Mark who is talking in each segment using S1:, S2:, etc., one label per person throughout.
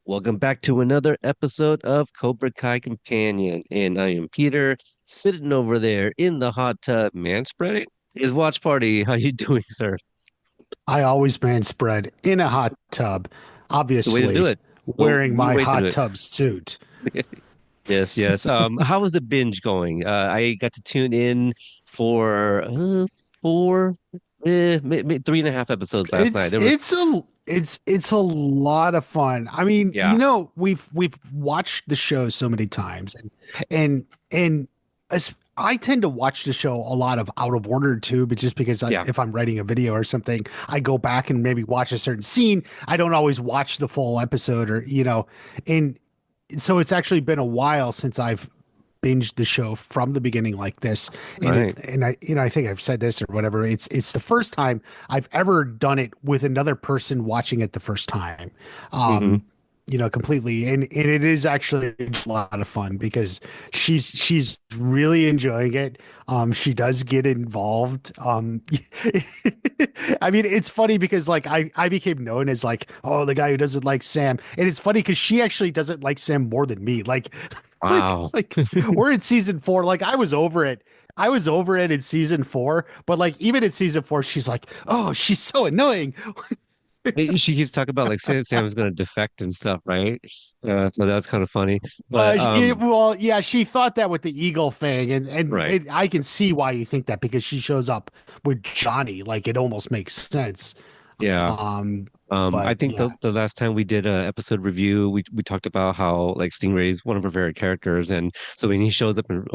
S1: Welcome back to another episode of Cobra Kai Companion. And I am Peter, sitting over there in the hot tub, man spreading his watch party. How you doing, sir?
S2: I always man spread in a hot tub,
S1: The way to do
S2: obviously
S1: it. Well,
S2: wearing
S1: the
S2: my
S1: way to do
S2: hot
S1: it.
S2: tub suit.
S1: Yes, yes. How was the binge going? I got to tune in for four, 3.5 episodes last night.
S2: It's
S1: There was,
S2: it's a it's a lot of fun. I mean,
S1: yeah,
S2: we've watched the show so many times, and as I tend to watch the show a lot of out of order too, but just because
S1: yeah,
S2: if I'm writing a video or something, I go back and maybe watch a certain scene. I don't always watch the full episode and so it's actually been a while since I've binged the show from the beginning like this.
S1: right.
S2: And I think I've said this or whatever. It's the first time I've ever done it with another person watching it the first time.
S1: Hmm.
S2: Um, completely. And it is actually a lot of fun because she's really enjoying it. She does get involved. I mean, it's funny because like I became known as like, oh, the guy who doesn't like Sam. And it's funny because she actually doesn't like Sam more than me. Like,
S1: Wow.
S2: like we're in season four. Like I was over it. I was over it in season four, but like even in season four, she's like, "Oh, she's so annoying."
S1: She keeps talking about like Sam's gonna defect and stuff, right? So that's kind of funny. But
S2: Well, yeah, she thought that with the eagle thing,
S1: right,
S2: I can see why you think that because she shows up with Johnny, like it almost makes sense.
S1: yeah.
S2: Um,
S1: I
S2: but
S1: think
S2: yeah,
S1: the last time we did a episode review, we talked about how like Stingray's one of her favorite characters, and so when he shows up in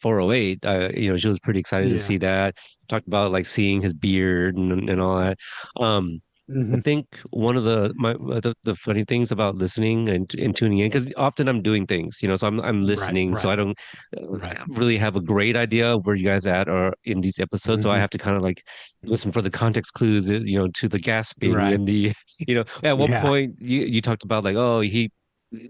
S1: 408, she was pretty excited to
S2: yeah,
S1: see that. Talked about like seeing his beard and all that. Um, I
S2: hmm,
S1: think one of the funny things about listening and tuning in, because often I'm doing things, so I'm
S2: right,
S1: listening, so
S2: right,
S1: I don't
S2: right,
S1: really have a great idea of where you guys at are in these episodes. So I
S2: hmm,
S1: have to kind of like listen for the context clues, to the gasping
S2: right,
S1: and the, at one
S2: yeah,
S1: point you talked about like, oh, he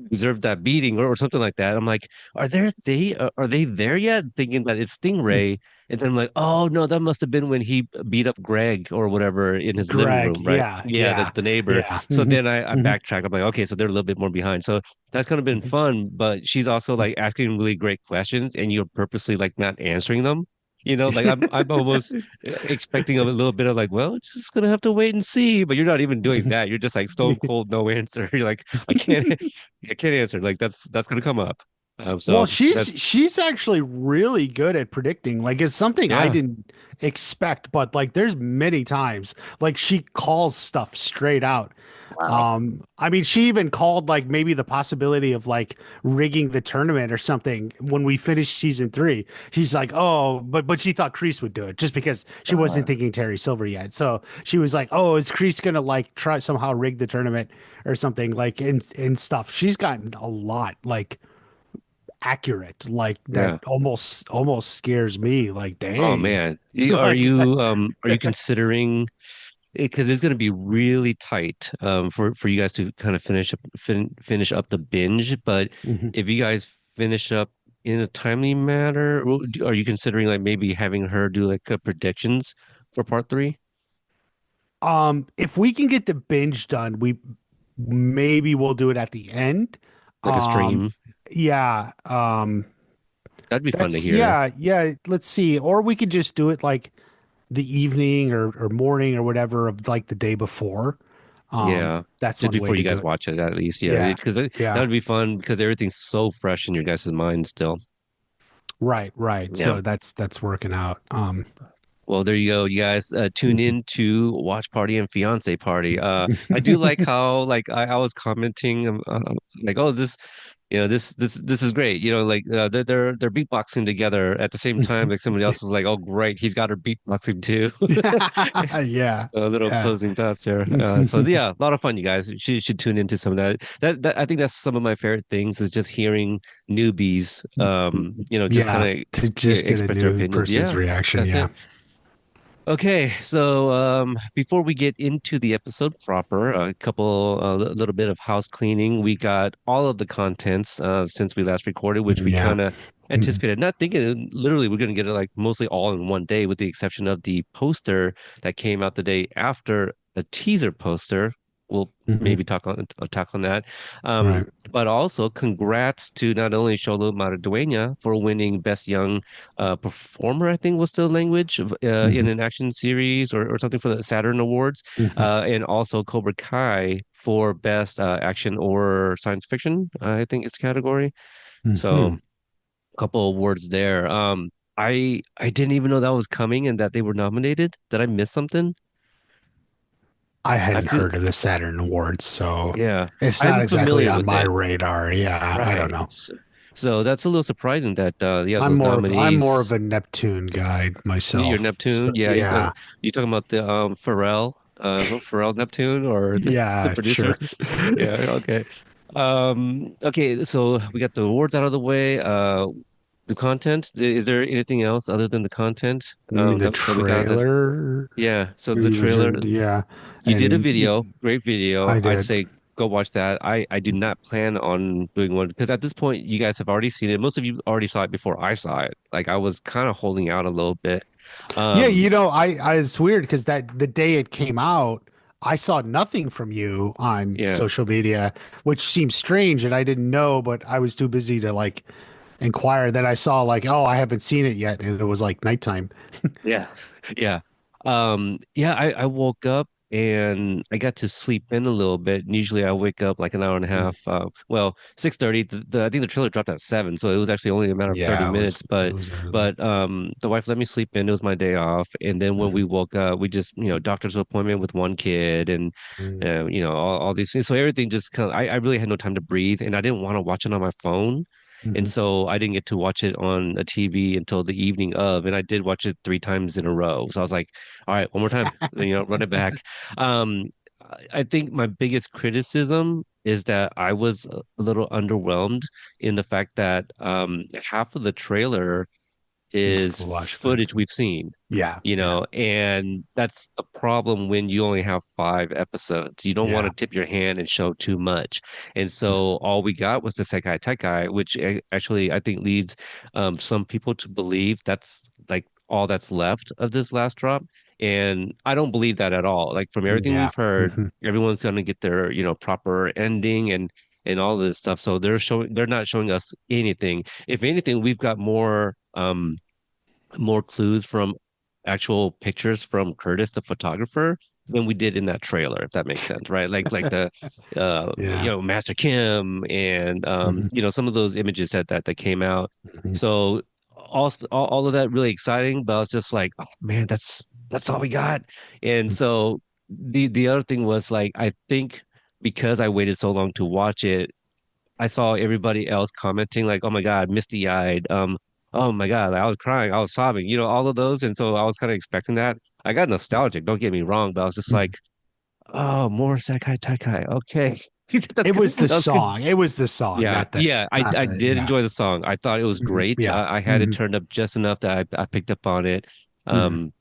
S1: deserved that beating or something like that. I'm like, are they there yet? Thinking that it's Stingray. And then I'm like, oh no, that must have been when he beat up Greg or whatever in his living
S2: Greg,
S1: room, right?
S2: yeah,
S1: Yeah,
S2: yeah,
S1: the neighbor.
S2: yeah,
S1: So
S2: hmm,
S1: then I
S2: hmm,
S1: backtrack. I'm like, okay, so they're a little bit more behind. So that's kind of been fun, but she's also like asking really great questions and you're purposely like not answering them. Like I'm almost expecting a little bit of like, well, just gonna have to wait and see. But you're not even doing that. You're just like stone cold, no answer. You're like, I can't, I can't answer. Like that's gonna come up.
S2: Well,
S1: So
S2: she's
S1: that's
S2: she's actually really good at predicting. Like it's something I
S1: yeah.
S2: didn't expect, but like there's many times like she calls stuff straight out.
S1: Wow.
S2: I mean, she even called like maybe the possibility of like rigging the tournament or something when we finished season three. She's like, "Oh, but she thought Kreese would do it just because she wasn't thinking Terry Silver yet." So she was like, "Oh, is Kreese gonna like try somehow rig the tournament or something like and stuff?" She's gotten a lot like accurate like that
S1: Yeah.
S2: almost scares me like
S1: Oh
S2: dang
S1: man,
S2: like
S1: are you considering because it's going to be really tight for you guys to kind of finish up the binge, but
S2: Mhm.
S1: if you guys finish up in a timely manner, are you considering like maybe having her do like predictions for part three,
S2: If we can get the binge done we maybe we'll do it at the end.
S1: like a
S2: um
S1: stream?
S2: yeah
S1: That'd be fun to
S2: that's
S1: hear.
S2: yeah let's see, or we could just do it like the evening or morning or whatever of like the day before.
S1: Yeah,
S2: That's
S1: just
S2: one way
S1: before you
S2: to do
S1: guys
S2: it.
S1: watch it at least. Yeah,
S2: Yeah,
S1: because that
S2: yeah,
S1: would be fun because everything's so fresh in your guys' mind still.
S2: right,
S1: Yeah.
S2: so that's working out.
S1: Well, there you go. You guys tune in to Watch Party and Fiance Party. I do like how like I was commenting like, oh, this is great. Like they're beatboxing together at the same time. Like somebody else was like, oh, great, he's got her beatboxing too.
S2: Yeah,
S1: A little
S2: yeah.
S1: closing thoughts there. So yeah, a lot of fun, you guys. You should tune into some of that. That I think that's some of my favorite things is just hearing newbies, just kind
S2: Yeah,
S1: of
S2: to just get a
S1: express their
S2: new
S1: opinions.
S2: person's
S1: Yeah,
S2: reaction.
S1: that's
S2: Yeah.
S1: it. Okay, so before we get into the episode proper, a little bit of house cleaning. We got all of the contents since we last recorded, which we
S2: Yeah.
S1: kind of
S2: Mhm.
S1: anticipated. Not thinking literally we're going to get it like mostly all in one day, with the exception of the poster that came out the day after a teaser poster. we'll
S2: Hmm.
S1: maybe talk on that.
S2: Right.
S1: But also congrats to not only Xolo Maridueña for winning Best Young Performer, I think was the language in
S2: Hmm.
S1: an action series or something for the Saturn Awards,
S2: Hmm.
S1: and also Cobra Kai for Best Action or Science Fiction, I think it's category. So
S2: Hmm.
S1: a couple awards there. I didn't even know that was coming and that they were nominated. Did I miss something?
S2: I
S1: I
S2: hadn't
S1: feel
S2: heard of the Saturn Awards, so
S1: Yeah,
S2: it's not
S1: I'm
S2: exactly
S1: familiar
S2: on
S1: with
S2: my
S1: it.
S2: radar. Yeah, I don't
S1: Right.
S2: know.
S1: So that's a little surprising that yeah, those
S2: I'm more of
S1: nominees.
S2: a Neptune guy
S1: Your
S2: myself. So
S1: Neptune, yeah.
S2: yeah,
S1: You talking about the Pharrell, Pharrell Neptune or the
S2: yeah,
S1: producers?
S2: sure.
S1: Yeah, okay. Okay, so we got the awards out of the way. The content. Is there anything else other than the content
S2: You mean the
S1: that we got? That
S2: trailer?
S1: Yeah. So the
S2: You
S1: trailer.
S2: mentioned, yeah,
S1: You did a
S2: and
S1: video, great video.
S2: I
S1: I'd
S2: did.
S1: say go watch that. I do not plan on doing one because at this point you guys have already seen it. Most of you already saw it before I saw it. Like I was kind of holding out a little bit.
S2: Yeah,
S1: Um,
S2: I it's weird because that the day it came out, I saw nothing from you on
S1: yeah.
S2: social media, which seems strange, and I didn't know, but I was too busy to like inquire. Then I saw like, oh, I haven't seen it yet, and it was like nighttime.
S1: Yeah. Yeah. Yeah, I woke up and I got to sleep in a little bit. And usually I wake up like an hour and a
S2: Mm.
S1: half. Well, 6:30. I think the trailer dropped at 7, so it was actually only a matter of 30
S2: Yeah,
S1: minutes.
S2: it
S1: But
S2: was early.
S1: but the wife let me sleep in. It was my day off. And then when we
S2: Hmm.
S1: woke up, we just, doctor's appointment with one kid and
S2: Hmm.
S1: all these things. So everything just kind of I really had no time to breathe and I didn't want to watch it on my phone. And
S2: Hmm.
S1: so I didn't get to watch it on a TV until the evening of, and I did watch it 3 times in a row. So I was like, all right, one more time, run it back. I think my biggest criticism is that I was a little underwhelmed in the fact that half of the trailer
S2: This is
S1: is
S2: flashback.
S1: footage we've seen,
S2: Yeah, yeah,
S1: and that's the problem when you only have 5 episodes. You don't want
S2: yeah.
S1: to tip your hand and show too much. And
S2: Mhm.
S1: so all we got was the Sekai Tekai, which actually I think leads some people to believe that's like all that's left of this last drop. And I don't believe that at all. Like from everything
S2: Yeah.
S1: we've heard,
S2: Hmm.
S1: everyone's going to get their, proper ending and all this stuff. So they're not showing us anything. If anything, we've got more clues from actual pictures from Curtis, the photographer, than we did in that trailer, if that makes sense, right? Like the
S2: Yeah.
S1: Master Kim and
S2: Hmm.
S1: some of those images that came out.
S2: Hmm.
S1: So all of that really exciting, but I was just like, oh man, that's all we got. And so the other thing was like I think because I waited so long to watch it, I saw everybody else commenting like, "Oh my God, misty-eyed." "Oh my God, I was crying, I was sobbing." All of those, and so I was kind of expecting that. I got nostalgic. Don't get me wrong, but I was just
S2: Hmm.
S1: like, "Oh, more Sekai Taikai." Okay, that's
S2: It
S1: good.
S2: was the
S1: That was good.
S2: song. It was the song,
S1: Yeah, yeah. I
S2: not
S1: I
S2: the,
S1: did
S2: yeah.
S1: enjoy the song. I thought it was
S2: Hmm.
S1: great.
S2: Yeah.
S1: I had it
S2: Hmm.
S1: turned up just enough that I picked up on it.
S2: Hmm.
S1: Um,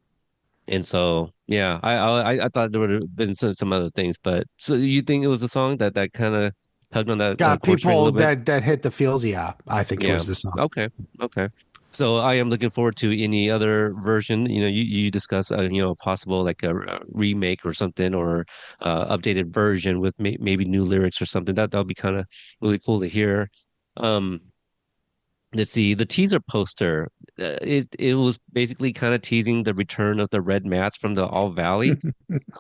S1: and so yeah, I thought there would have been some other things, but so you think it was a song that kind of tugged on that
S2: Got
S1: chord string a
S2: people
S1: little bit?
S2: that hit the feels. Yeah, I think it
S1: Yeah.
S2: was the song.
S1: Okay. Okay. So I am looking forward to any other version. You discuss a possible like a remake or something or updated version with maybe new lyrics or something. That'll be kind of really cool to hear. Um, let's see, the teaser poster. It was basically kind of teasing the return of the red mats from the All Valley.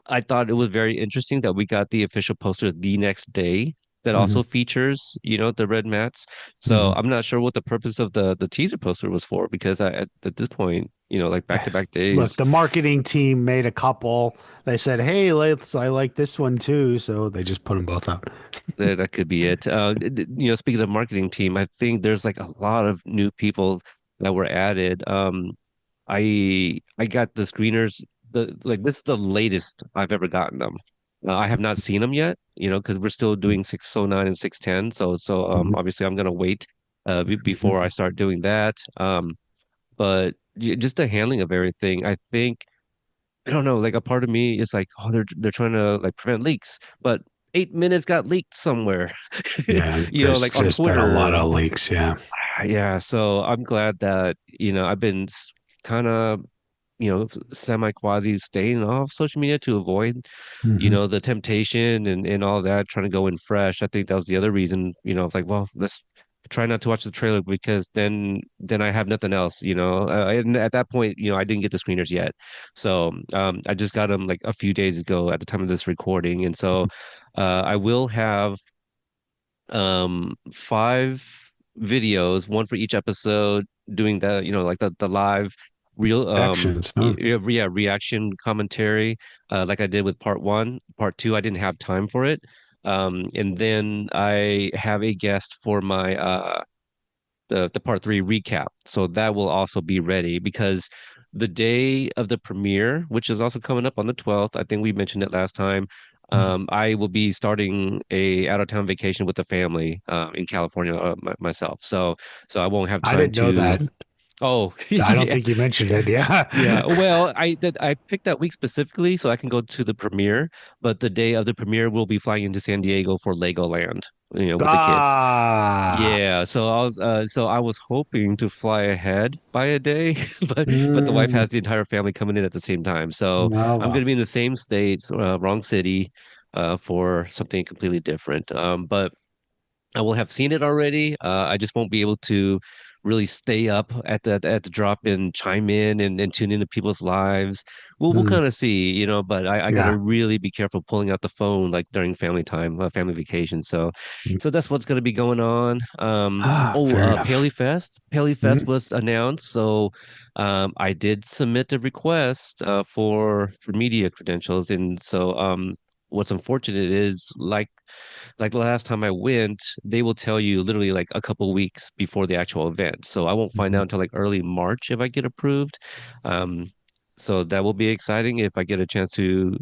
S1: I thought it was very interesting that we got the official poster the next day that
S2: Hmm.
S1: also features, the red mats. So
S2: Hmm.
S1: I'm not sure what the purpose of the teaser poster was for because at this point, like back-to-back
S2: Look,
S1: days,
S2: the marketing team made a couple. They said, "Hey, I like this one too," so they just put them both out.
S1: that could be it. Speaking of marketing team, I think there's like a lot of new people that were added. I got the screeners. This is the latest I've ever gotten them. I have not seen them yet, because we're still doing 609 and 610. So
S2: Mhm.
S1: obviously I'm gonna wait before I
S2: Mhm.
S1: start doing that. But just the handling of everything, I think I don't know. Like a part of me is like, oh, they're trying to like prevent leaks, but 8 minutes got leaked somewhere,
S2: Yeah, there's
S1: like on
S2: just been a lot
S1: Twitter.
S2: of leaks. Yeah.
S1: Yeah, so I'm glad that, I've been kind of semi quasi staying off social media to avoid,
S2: Hmm.
S1: the temptation and all that, trying to go in fresh. I think that was the other reason, it's like, well, let's try not to watch the trailer because then I have nothing else, and at that point, I didn't get the screeners yet. So I just got them like a few days ago at the time of this recording. And so I will have five videos, one for each episode, doing like the live real
S2: Actions. Huh?
S1: yeah, reaction commentary, like I did with part one. Part two I didn't have time for it. And then I have a guest for my the part three recap. So that will also be ready because the day of the premiere, which is also coming up on the 12th, I think we mentioned it last time. I will be starting a out of town vacation with the family in California myself. So I won't have
S2: I
S1: time
S2: didn't know
S1: to.
S2: that.
S1: Oh,
S2: I don't
S1: yeah.
S2: think you mentioned it. Yeah.
S1: Yeah, well, I picked that week specifically so I can go to the premiere, but the day of the premiere we'll be flying into San Diego for Legoland, with the kids.
S2: Ah.
S1: Yeah, so I was hoping to fly ahead by a day, but the wife
S2: Mm.
S1: has the entire family coming in at the same time. So
S2: Oh
S1: I'm going
S2: well.
S1: to be in the same state, wrong city, for something completely different. But I will have seen it already. I just won't be able to really stay up at the drop and chime in and tune into people's lives. We'll
S2: Mm.
S1: kind of see, but I gotta
S2: Yeah.
S1: really be careful pulling out the phone like during family time, family vacation. So that's what's gonna be going on.
S2: Ah,
S1: Oh,
S2: fair enough.
S1: Paley Fest. Paley Fest
S2: Mm.
S1: was announced, so I did submit a request for media credentials, and so what's unfortunate is like the last time I went, they will tell you literally like a couple weeks before the actual event. So I won't find out
S2: Mhm.
S1: until like early March if I get approved. Um, so that will be exciting if I get a chance to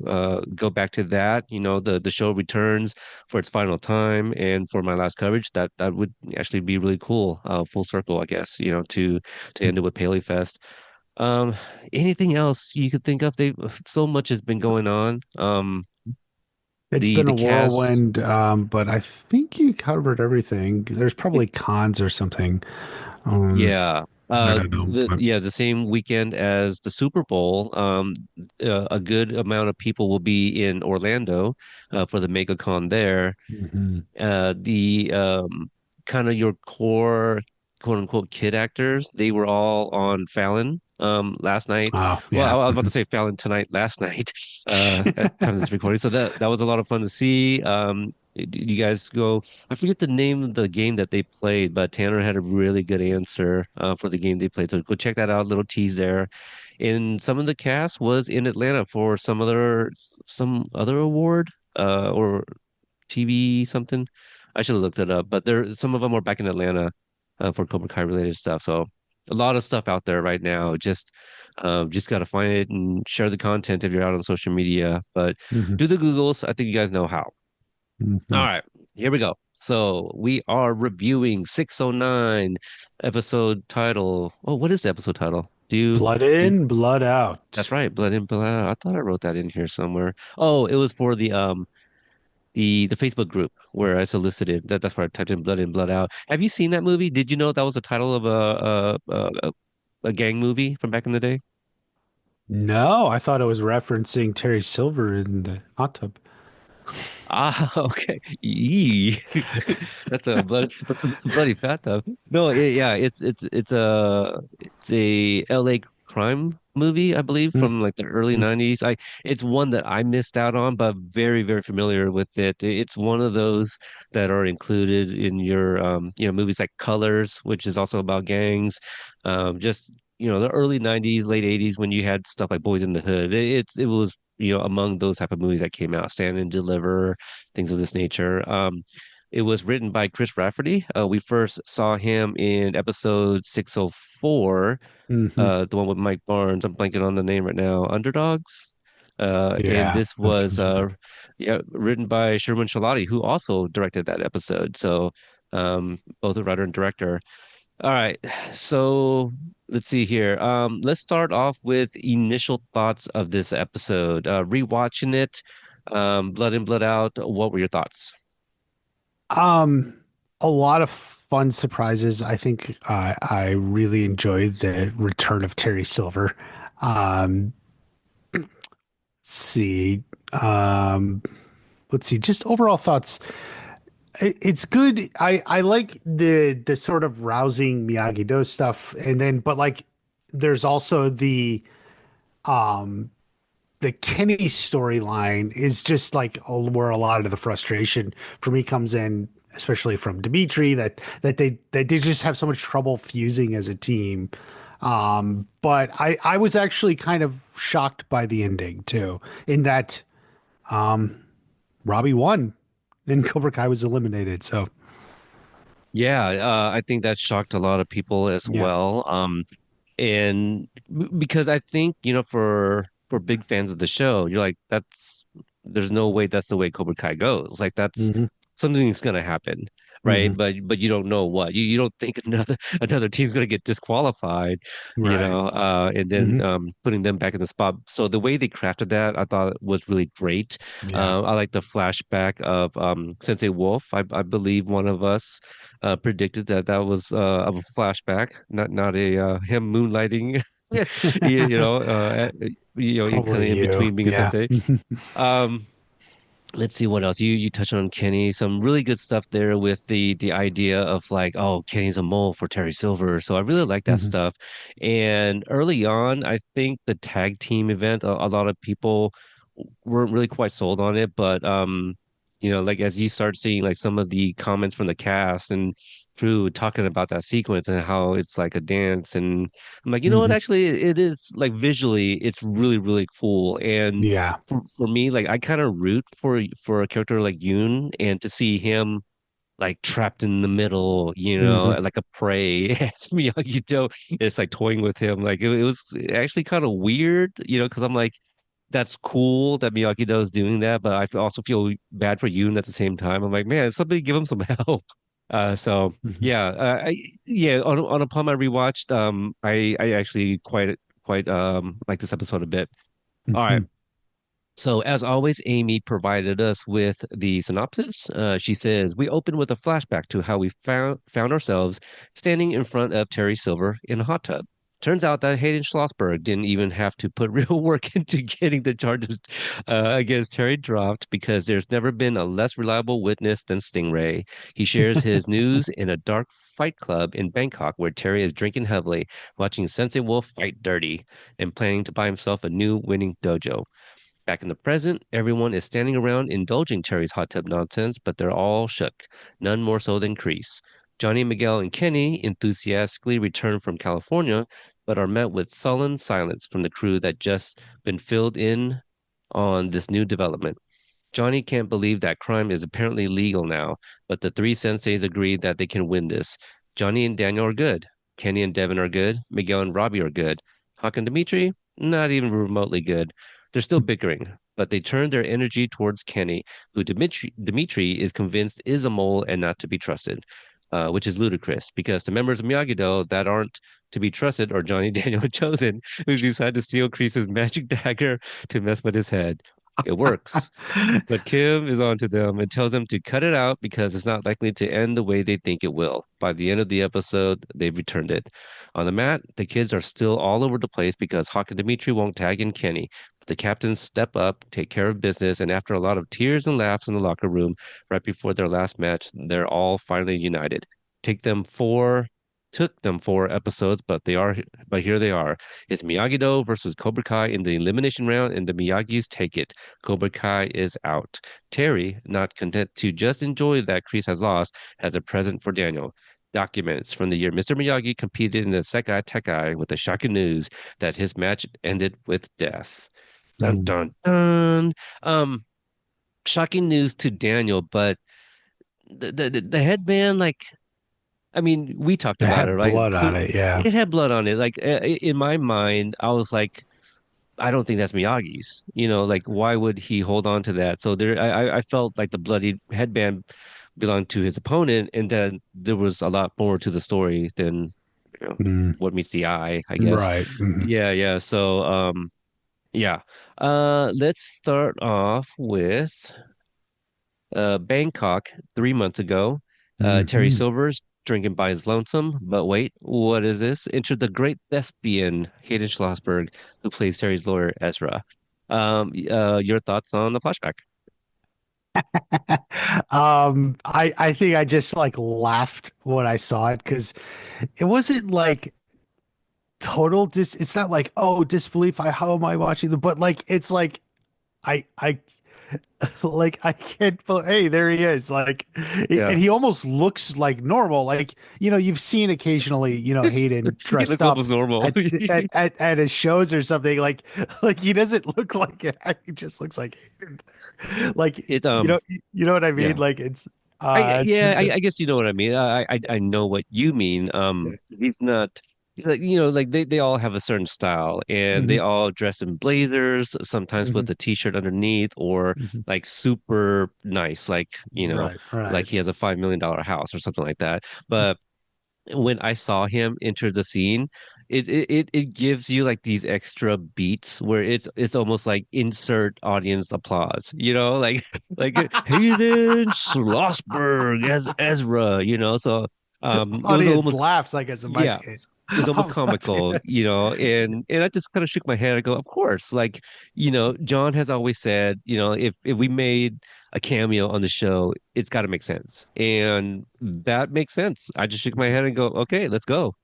S1: go back to that. The show returns for its final time, and for my last coverage, that would actually be really cool. Full circle, I guess. To end it with Paley Fest. Um, Anything else you could think of? So much has been going on.
S2: It's
S1: The
S2: been
S1: the
S2: a
S1: cast.
S2: whirlwind, but I think you covered everything. There's probably cons or something. Um,
S1: Yeah.
S2: I don't know, but
S1: The same weekend as the Super Bowl, a good amount of people will be in Orlando for the MegaCon there.
S2: mhm.
S1: The kind of your core quote unquote kid actors, they were all on Fallon last night.
S2: Oh
S1: Well,
S2: yeah.
S1: I was about to say Fallon tonight, last night, at time of this recording. So that was a lot of fun to see. Did you guys go? I forget the name of the game that they played, but Tanner had a really good answer for the game they played. So go check that out. Little tease there. And some of the cast was in Atlanta for some other award, or TV something. I should have looked it up, but some of them are back in Atlanta for Cobra Kai related stuff. So a lot of stuff out there right now. Just got to find it and share the content if you're out on social media. But
S2: Mhm.
S1: do the Googles. I think you guys know how. All
S2: Mhm.
S1: right, here we go. So we are reviewing 609 episode title. Oh, what is the episode title?
S2: Blood
S1: Do you,
S2: in, blood
S1: that's
S2: out.
S1: right, Blood in Blood Out. I thought I wrote that in here somewhere. Oh, it was for the Facebook group where I solicited that's where I typed in Blood in Blood Out. Have you seen that movie? Did you know that was the title of a gang movie from back in the day?
S2: No, I thought it was referencing Terry Silver in the hot tub.
S1: Ah, okay. Yee. That's a bloody fat though. No, yeah, it's a LA crime movie, I believe,
S2: Mm,
S1: from like the early
S2: mm,
S1: 90s. It's one that I missed out on, but very, very familiar with it. It's one of those that are included in your movies like Colors, which is also about gangs. Just the early 90s, late 80s when you had stuff like Boys in the Hood. It was among those type of movies that came out, Stand and Deliver, things of this nature. It was written by Chris Rafferty. We first saw him in episode 604,
S2: mhm.
S1: the one with Mike Barnes. I'm blanking on the name right now. Underdogs. And
S2: Yeah,
S1: this
S2: that
S1: was
S2: sounds right.
S1: yeah, written by Sherman Shalati, who also directed that episode. So both a writer and director. All right. So let's see here. Let's start off with initial thoughts of this episode. Rewatching it, Blood in, Blood Out. What were your thoughts?
S2: Um, a lot of fun surprises. I think I really enjoyed the return of Terry Silver. Um, let's see. Um, let's see. Just overall thoughts. It's good. I like the sort of rousing Miyagi-Do stuff, and then but like there's also um the Kenny storyline is just like where a lot of the frustration for me comes in, especially from Dimitri, that they just have so much trouble fusing as a team. But I was actually kind of shocked by the ending too, in that Robbie won and Cobra Kai was eliminated. So
S1: Yeah, I think that shocked a lot of people as
S2: yeah.
S1: well. And because I think, for big fans of the show, you're like, there's no way that's the way Cobra Kai goes. Like that's
S2: Hmm.
S1: something's gonna happen, right?
S2: Hmm.
S1: But you don't know what. You don't think another team's gonna get disqualified,
S2: Right.
S1: and then
S2: Hmm.
S1: putting them back in the spot. So the way they crafted that, I thought was really great.
S2: Yeah.
S1: I like the flashback of Sensei Wolf. I believe one of us predicted that that was of a flashback, not a him moonlighting, kind
S2: Probably
S1: of in
S2: you.
S1: between being a
S2: Yeah.
S1: sensei. Um, let's see what else. You touched on Kenny, some really good stuff there with the idea of like, oh, Kenny's a mole for Terry Silver. So I really like that
S2: Hmm.
S1: stuff. And early on, I think the tag team event, a lot of people weren't really quite sold on it, but like as you start seeing like some of the comments from the cast and crew talking about that sequence and how it's like a dance, and I'm like, you know what,
S2: Hmm.
S1: actually it is like visually it's really, really cool. And
S2: Yeah.
S1: for me, like I kind of root for a character like Yoon and to see him like trapped in the middle,
S2: Hmm.
S1: like a prey. As Miyagi-Do is like toying with him. Like it was actually kind of weird, because I'm like, that's cool that Miyagi-Do is doing that, but I also feel bad for Yoon at the same time. I'm like, man, somebody give him some help. So
S2: Hmm.
S1: yeah, yeah. Upon my rewatched, I actually quite like this episode a bit. All right.
S2: Hmm.
S1: So, as always, Amy provided us with the synopsis. She says, we open with a flashback to how we found ourselves standing in front of Terry Silver in a hot tub. Turns out that Hayden Schlossberg didn't even have to put real work into getting the charges against Terry dropped because there's never been a less reliable witness than Stingray. He shares his news in a dark fight club in Bangkok where Terry is drinking heavily, watching Sensei Wolf fight dirty, and planning to buy himself a new winning dojo. Back in the present, everyone is standing around indulging Terry's hot tub nonsense, but they're all shook, none more so than Kreese. Johnny, Miguel, and Kenny enthusiastically return from California, but are met with sullen silence from the crew that just been filled in on this new development. Johnny can't believe that crime is apparently legal now, but the three senseis agree that they can win this. Johnny and Daniel are good. Kenny and Devin are good. Miguel and Robbie are good. Hawk and Dimitri, not even remotely good. They're still bickering, but they turn their energy towards Kenny, who Dimitri is convinced is a mole and not to be trusted, which is ludicrous because the members of Miyagi-Do that aren't to be trusted are Johnny, Daniel, and Chosen, who decide to steal Kreese's magic dagger to mess with his head. It works. But Kim is onto them and tells them to cut it out because it's not likely to end the way they think it will. By the end of the episode, they've returned it. On the mat, the kids are still all over the place because Hawk and Dimitri won't tag in Kenny. But the captains step up, take care of business, and after a lot of tears and laughs in the locker room right before their last match, they're all finally united. Take them four Took them 4 episodes, but here they are. It's Miyagi-Do versus Cobra Kai in the elimination round, and the Miyagis take it. Cobra Kai is out. Terry, not content to just enjoy that Kreese has lost, has a present for Daniel. Documents from the year Mr. Miyagi competed in the Sekai Tekai with the shocking news that his match ended with death. Dun
S2: Mm.
S1: dun dun. Um, Shocking news to Daniel, but the headband, like, I mean, we talked
S2: It
S1: about it,
S2: had
S1: right?
S2: blood on it. Yeah.
S1: It had blood on it. Like in my mind, I was like, I don't think that's Miyagi's. Like why would he hold on to that? So I felt like the bloody headband belonged to his opponent, and then there was a lot more to the story than
S2: Mm.
S1: what meets the eye, I guess.
S2: Right. Hmm.
S1: Yeah, yeah. So yeah. Let's start off with Bangkok 3 months ago. Terry
S2: Hmm.
S1: Silver's drinking by his lonesome. But wait, what is this? Enter the great thespian, Hayden Schlossberg, who plays Terry's lawyer, Ezra. Your thoughts on the flashback?
S2: I think I just like laughed when I saw it because it wasn't like total it's not like, oh, disbelief. How am I watching the, but like, it's like, I like, I can't hey, there he is. Like,
S1: Yeah,
S2: and he almost looks like normal. Like, you've seen occasionally, Hayden
S1: he
S2: dressed
S1: looks almost
S2: up
S1: normal.
S2: at his shows or something. Like he doesn't look like it. He just looks like Hayden there. Like,
S1: It
S2: you know what I mean?
S1: yeah.
S2: Like, it's it's
S1: Yeah, I guess you know what I mean. I know what you mean. He's not like like they all have a certain style and they
S2: Mhm,
S1: all dress in blazers, sometimes
S2: mhm,
S1: with a t-shirt underneath or
S2: mhm.
S1: like super nice, like
S2: Right,
S1: like
S2: right.
S1: he has a $5 million house or something like that. But when I saw him enter the scene, it gives you like these extra beats where it's almost like insert audience applause, like Hayden Schlossberg as Ezra, So it was
S2: Audience
S1: almost
S2: laughs, I guess, in my
S1: yeah,
S2: case.
S1: it's almost
S2: I'm laughing.
S1: comical, and I just kind of shook my head. I go, of course, like, John has always said, if we made a cameo on the show, it's got to make sense, and that makes sense. I just shook my head and go, okay, let's go,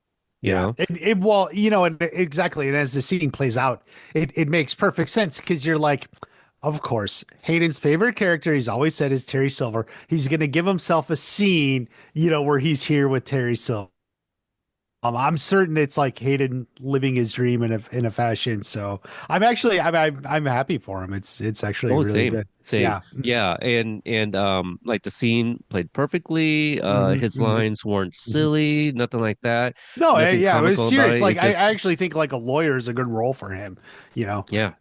S1: you
S2: Yeah.
S1: know.
S2: Well, and exactly. And as the scene plays out, it makes perfect sense because you're like, of course, Hayden's favorite character, he's always said, is Terry Silver. He's going to give himself a scene, where he's here with Terry Silver. I'm certain it's like Hayden living his dream in a fashion. So I'm happy for him. It's actually
S1: Oh,
S2: really
S1: same,
S2: good.
S1: same.
S2: Yeah.
S1: Yeah, and like the scene played perfectly.
S2: Hmm,
S1: His
S2: hmm,
S1: lines weren't
S2: hmm.
S1: silly, nothing like that.
S2: No,
S1: Nothing
S2: yeah, it was
S1: comical about
S2: serious.
S1: it.
S2: Like,
S1: It
S2: I
S1: just
S2: actually think like a lawyer is a good role for him, you know?
S1: yeah.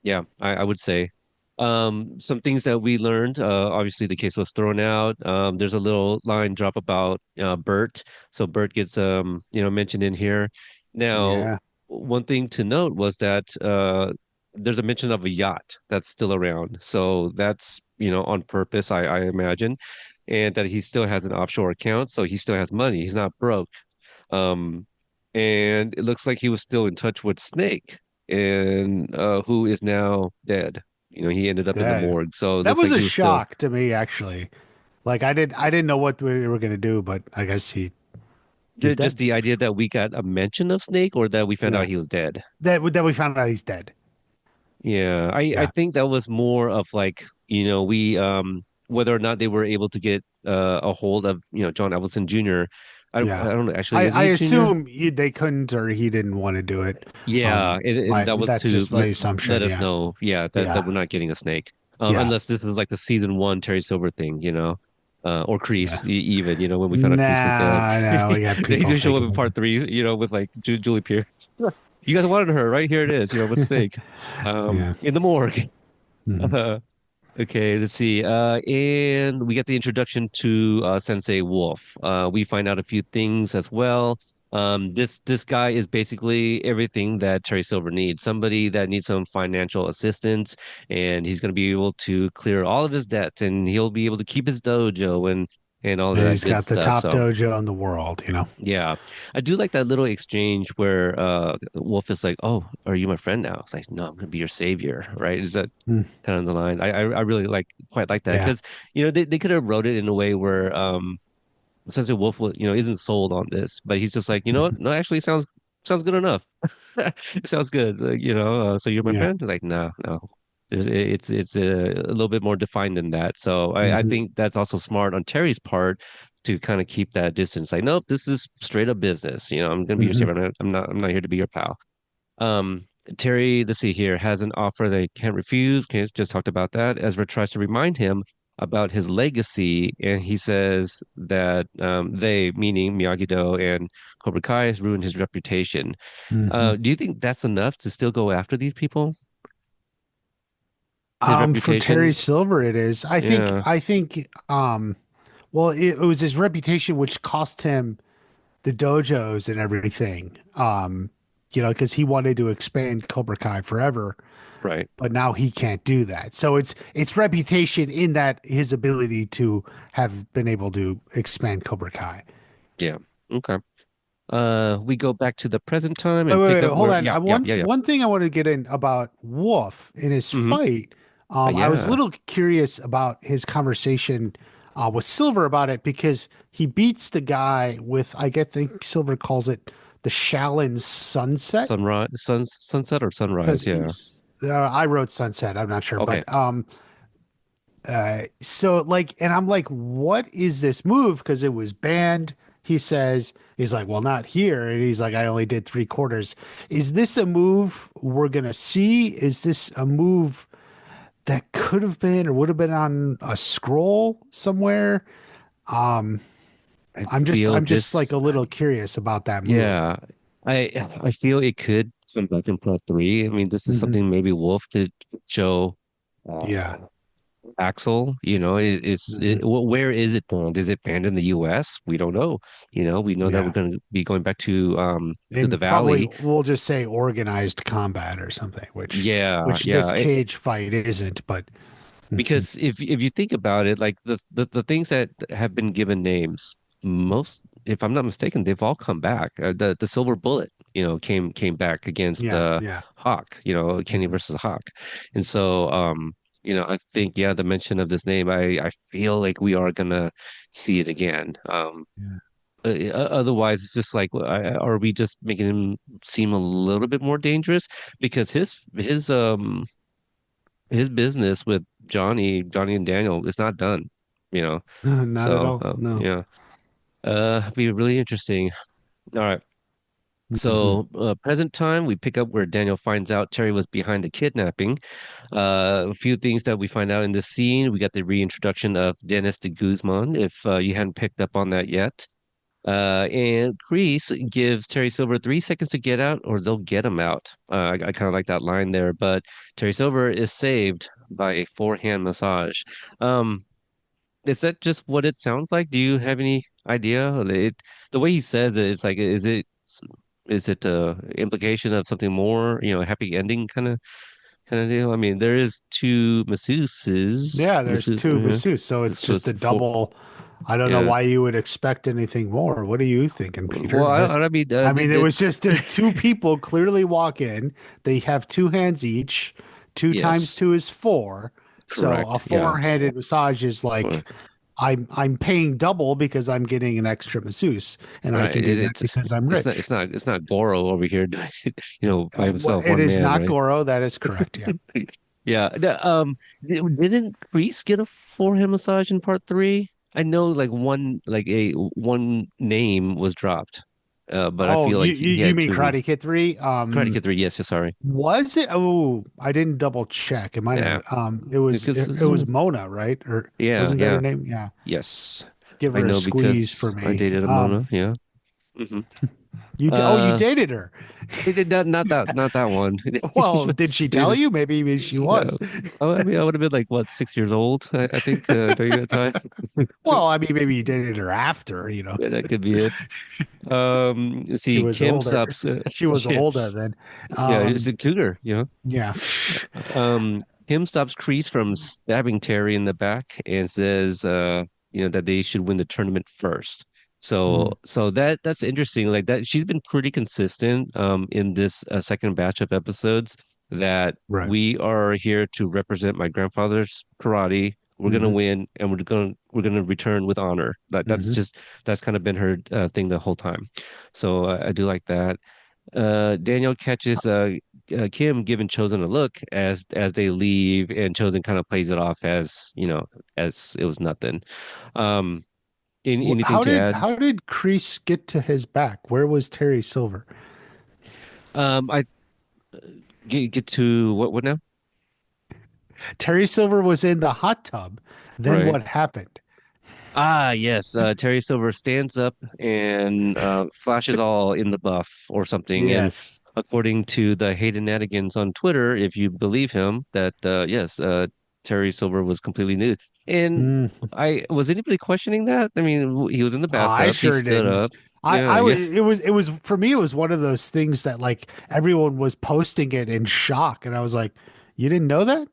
S1: Yeah, I would say. Some things that we learned, obviously the case was thrown out. There's a little line drop about Bert. So Bert gets mentioned in here. Now,
S2: Yeah.
S1: one thing to note was that there's a mention of a yacht that's still around. So that's, on purpose, I imagine, and that he still has an offshore account, so he still has money. He's not broke. Um, and it looks like he was still in touch with Snake, and who is now dead. He ended up in the
S2: That
S1: morgue, so it
S2: that
S1: looks
S2: was
S1: like
S2: a
S1: he was still
S2: shock to me, actually. Like, I didn't know what we were gonna do, but I guess he's
S1: just
S2: dead.
S1: the idea that we got a mention of Snake or that we found out
S2: Yeah.
S1: he was dead.
S2: That we found out he's dead.
S1: Yeah, I
S2: Yeah.
S1: think that was more of like, we whether or not they were able to get a hold of, John Avildsen Jr. I
S2: Yeah.
S1: don't know, actually,
S2: I
S1: is
S2: I
S1: he a junior?
S2: assume they couldn't, or he didn't want to do it.
S1: Yeah, and that was
S2: That's
S1: to
S2: just my
S1: let
S2: assumption.
S1: us
S2: Yeah.
S1: know, yeah, that
S2: Yeah.
S1: we're not getting a snake,
S2: Yeah.
S1: unless this is like the season one Terry Silver thing, or
S2: Yeah.
S1: Kreese even, when we found out Kreese was dead.
S2: Nah, no, we got
S1: He
S2: people
S1: did show up in
S2: thinking.
S1: part three, with like Julie Pierce. You guys wanted her, right? Here it is, with Snake,
S2: Yeah.
S1: in the morgue.
S2: Mhm.
S1: Okay, let's see. And we get the introduction to Sensei Wolf. We find out a few things as well. This guy is basically everything that Terry Silver needs. Somebody that needs some financial assistance, and he's going to be able to clear all of his debts, and he'll be able to keep his dojo and all of
S2: And
S1: that
S2: he's
S1: good
S2: got the
S1: stuff.
S2: top
S1: So.
S2: dojo in the world.
S1: Yeah, I do like that little exchange where Wolf is like, "Oh, are you my friend now?" It's like, "No, I'm gonna be your savior," right? Is that
S2: Mm,
S1: kind of the line? I really quite like that
S2: yeah.
S1: because they could have wrote it in a way where Sensei Wolf isn't sold on this, but he's just like, you know what? No, actually, sounds good enough. It sounds good, so you're my
S2: Yeah.
S1: friend? Like, no, no. It's a little bit more defined than that. So I
S2: Hmm.
S1: think that's also smart on Terry's part to kind of keep that distance. Like, nope, this is straight up business. I'm gonna be your
S2: Hmm.
S1: savior. I'm not here to be your pal. Um, Terry, let's see here, has an offer they can't refuse. Kate just talked about that. Ezra tries to remind him about his legacy, and he says that they, meaning Miyagi-Do and Cobra Kai, has ruined his reputation.
S2: Hmm.
S1: Do you think that's enough to still go after these people? His
S2: For Terry
S1: reputation?
S2: Silver, it is. I think.
S1: Yeah,
S2: I think. Well, it was his reputation which cost him the dojos and everything. Because he wanted to expand Cobra Kai forever,
S1: right.
S2: but now he can't do that. So it's reputation in that his ability to have been able to expand Cobra Kai.
S1: Yeah. Okay. We go back to the present time
S2: Wait,
S1: and pick
S2: wait,
S1: up
S2: wait, hold
S1: where,
S2: on.
S1: yeah,
S2: I
S1: yeah,
S2: once
S1: yeah, yeah.
S2: one thing I want to get in about Wolf in his
S1: Mm-hmm.
S2: fight. I was a
S1: Yeah.
S2: little curious about his conversation with Silver about it because he beats the guy with think Silver calls it the Shallon Sunset
S1: Sunrise, sunset or
S2: because
S1: sunrise. Yeah.
S2: he's. I wrote Sunset. I'm not sure,
S1: Okay.
S2: but so like, and I'm like, what is this move? Because it was banned. He's like, well, not here. And he's like, I only did three quarters. Is this a move we're gonna see? Is this a move that could have been or would have been on a scroll somewhere? Um,
S1: I feel
S2: I'm just like
S1: this.
S2: a little curious about that move.
S1: Yeah. I I feel it could come back in Pro 3. I mean, this is
S2: Hmm.
S1: something maybe Wolf could show
S2: Yeah.
S1: Axel,
S2: Hmm.
S1: where is it banned? Is it banned in the US? We don't know. We know that we're
S2: Yeah.
S1: going to be going back to the
S2: And probably
S1: valley.
S2: we'll just say organized combat or something,
S1: Yeah,
S2: which this
S1: yeah.
S2: cage fight isn't, but mhm.
S1: Because if you think about it, like the things that have been given names, most, if I'm not mistaken, they've all come back. The Silver Bullet, came back against
S2: Yeah, yeah.
S1: Hawk, Kenny
S2: Hmm.
S1: versus Hawk. And so I think, yeah, the mention of this name, I feel like we are gonna see it again.
S2: Yeah.
S1: Otherwise, it's just like, are we just making him seem a little bit more dangerous? Because his business with Johnny and Daniel is not done, you know.
S2: Not at
S1: So,
S2: all. No.
S1: yeah, be really interesting. All right.
S2: Hmm.
S1: So, present time, we pick up where Daniel finds out Terry was behind the kidnapping. A few things that we find out in this scene. We got the reintroduction of Dennis de Guzman, if you hadn't picked up on that yet. And Kreese gives Terry Silver 3 seconds to get out, or they'll get him out. I kind of like that line there, but Terry Silver is saved by a forehand massage. Um, is that just what it sounds like? Do you have any idea? The way he says it, it's like, is it implication of something more, a happy ending kind of deal? I mean, there is two
S2: Yeah, there's two
S1: yeah.
S2: masseuse, so it's
S1: So
S2: just
S1: it's
S2: a
S1: four,
S2: double. I don't know
S1: yeah.
S2: why you would expect anything more. What are you thinking,
S1: Well,
S2: Peter?
S1: I mean,
S2: I mean, it was just two people clearly walk in. They have two hands each. Two times
S1: yes.
S2: two is four. So a
S1: Correct. Yeah.
S2: four-handed massage is
S1: Well,
S2: like I'm paying double because I'm getting an extra masseuse, and I
S1: right.
S2: can do that because I'm
S1: It's not it's
S2: rich.
S1: not it's not Goro over here doing it, by
S2: Well,
S1: himself,
S2: it
S1: one
S2: is
S1: man,
S2: not
S1: right?
S2: Goro. That is correct. Yeah.
S1: Yeah. Didn't Kreese get a forehead massage in part three? I know one name was dropped. But I
S2: Oh,
S1: feel like he
S2: you
S1: had
S2: mean
S1: two.
S2: Karate Kid 3?
S1: Karate Kid 3, yes, yes, sorry.
S2: Was it? Oh, I didn't double check. It might
S1: Yeah.
S2: have.
S1: Because
S2: It was Mona, right? Or
S1: yeah,
S2: wasn't that her
S1: yeah.
S2: name? Yeah.
S1: Yes.
S2: Give
S1: I
S2: her a
S1: know
S2: squeeze
S1: because
S2: for
S1: I
S2: me.
S1: dated a Mona, yeah. Hmm.
S2: You
S1: Uh
S2: dated her.
S1: it did not that one.
S2: Well, did she tell
S1: Dated.
S2: you? Maybe she
S1: Yeah.
S2: was.
S1: Oh, I mean, I would have been like what, 6 years old, I think, during that time.
S2: Well, I mean, maybe you dated her after, you know.
S1: Yeah, that could be it. Let's
S2: She
S1: see,
S2: was
S1: Kim
S2: older.
S1: stops.
S2: She was
S1: Yeah,
S2: older then.
S1: yeah, it's a cougar.
S2: Yeah.
S1: Kim stops Kreese from stabbing Terry in the back and says, that they should win the tournament first. So,
S2: Mm,
S1: that's interesting. Like that, she's been pretty consistent, in this second batch of episodes that
S2: right.
S1: we are here to represent my grandfather's karate. We're gonna
S2: Hmm.
S1: win, and we're gonna return with honor.
S2: Hmm.
S1: That's kind of been her thing the whole time. So I do like that. Daniel catches Kim giving Chosen a look as they leave, and Chosen kind of plays it off as it was nothing. Um, anything to add?
S2: How did Kreese get to his back? Where was Terry Silver?
S1: I get to what now?
S2: Terry Silver was in the hot tub. Then
S1: Right.
S2: what happened?
S1: Ah, yes. Terry Silver stands up and flashes all in the buff or something. And
S2: Yes.
S1: according to the Haydenanigans on Twitter, if you believe him, that yes, Terry Silver was completely nude. And
S2: Mm,
S1: I was anybody questioning that? I mean, he was in the
S2: I
S1: bathtub. He
S2: sure
S1: stood
S2: didn't.
S1: up. Yeah, yeah.
S2: It was for me. It was one of those things that like everyone was posting it in shock, and I was like, "You didn't know that?"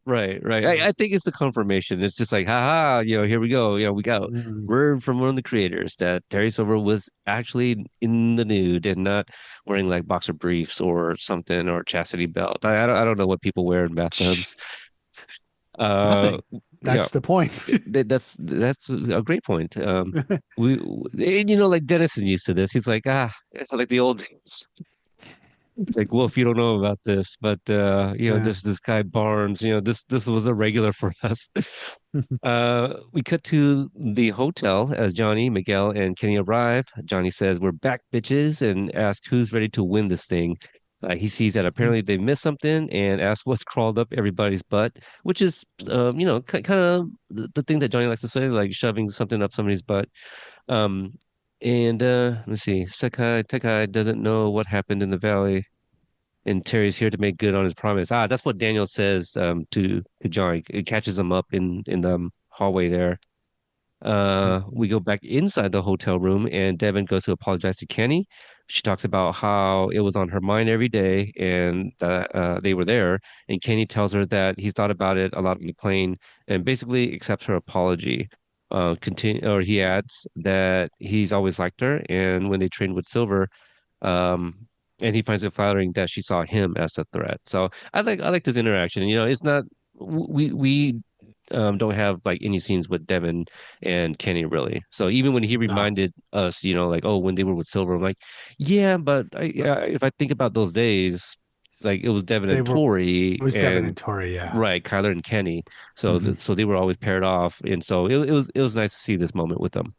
S1: Right, right. I think it's the confirmation. It's just like, haha, here we go. We got
S2: Mm.
S1: word from one of the creators that Terry Silver was actually in the nude and not wearing like boxer briefs or something or chastity belt. I don't know what people wear in bathtubs. Uh,
S2: Nothing.
S1: yeah,
S2: That's the point.
S1: that's a great point. And, like Dennison used to this. He's like, it's like the old days. It's like, well, if you don't know about this, but
S2: Yeah.
S1: there's this guy Barnes, this was a regular for us. We cut to the hotel as Johnny, Miguel, and Kenny arrive. Johnny says, "We're back, bitches," and asks who's ready to win this thing. He sees that apparently they missed something and asks what's crawled up everybody's butt, which is, kind of the thing that Johnny likes to say, like shoving something up somebody's butt. Um, and let's see, Tekai doesn't know what happened in the valley and Terry's here to make good on his promise. That's what Daniel says to John. It catches him up in the hallway there. We go back inside the hotel room, and Devin goes to apologize to Kenny. She talks about how it was on her mind every day, and that they were there. And Kenny tells her that he's thought about it a lot on the plane, and basically accepts her apology. Continue, or he adds that he's always liked her, and when they trained with Silver, um, and he finds it flattering that she saw him as the threat. So I like this interaction. It's not we don't have like any scenes with Devin and Kenny really. So even when he
S2: No,
S1: reminded us, like, oh, when they were with Silver, I'm like, yeah, but if I think about those days, like it was Devin
S2: they
S1: and
S2: were.
S1: Tori
S2: It was Devin
S1: and
S2: and Tori. Yeah.
S1: right, Kyler and Kenny. So
S2: Hmm.
S1: so they were always paired off, and so it was nice to see this moment with them.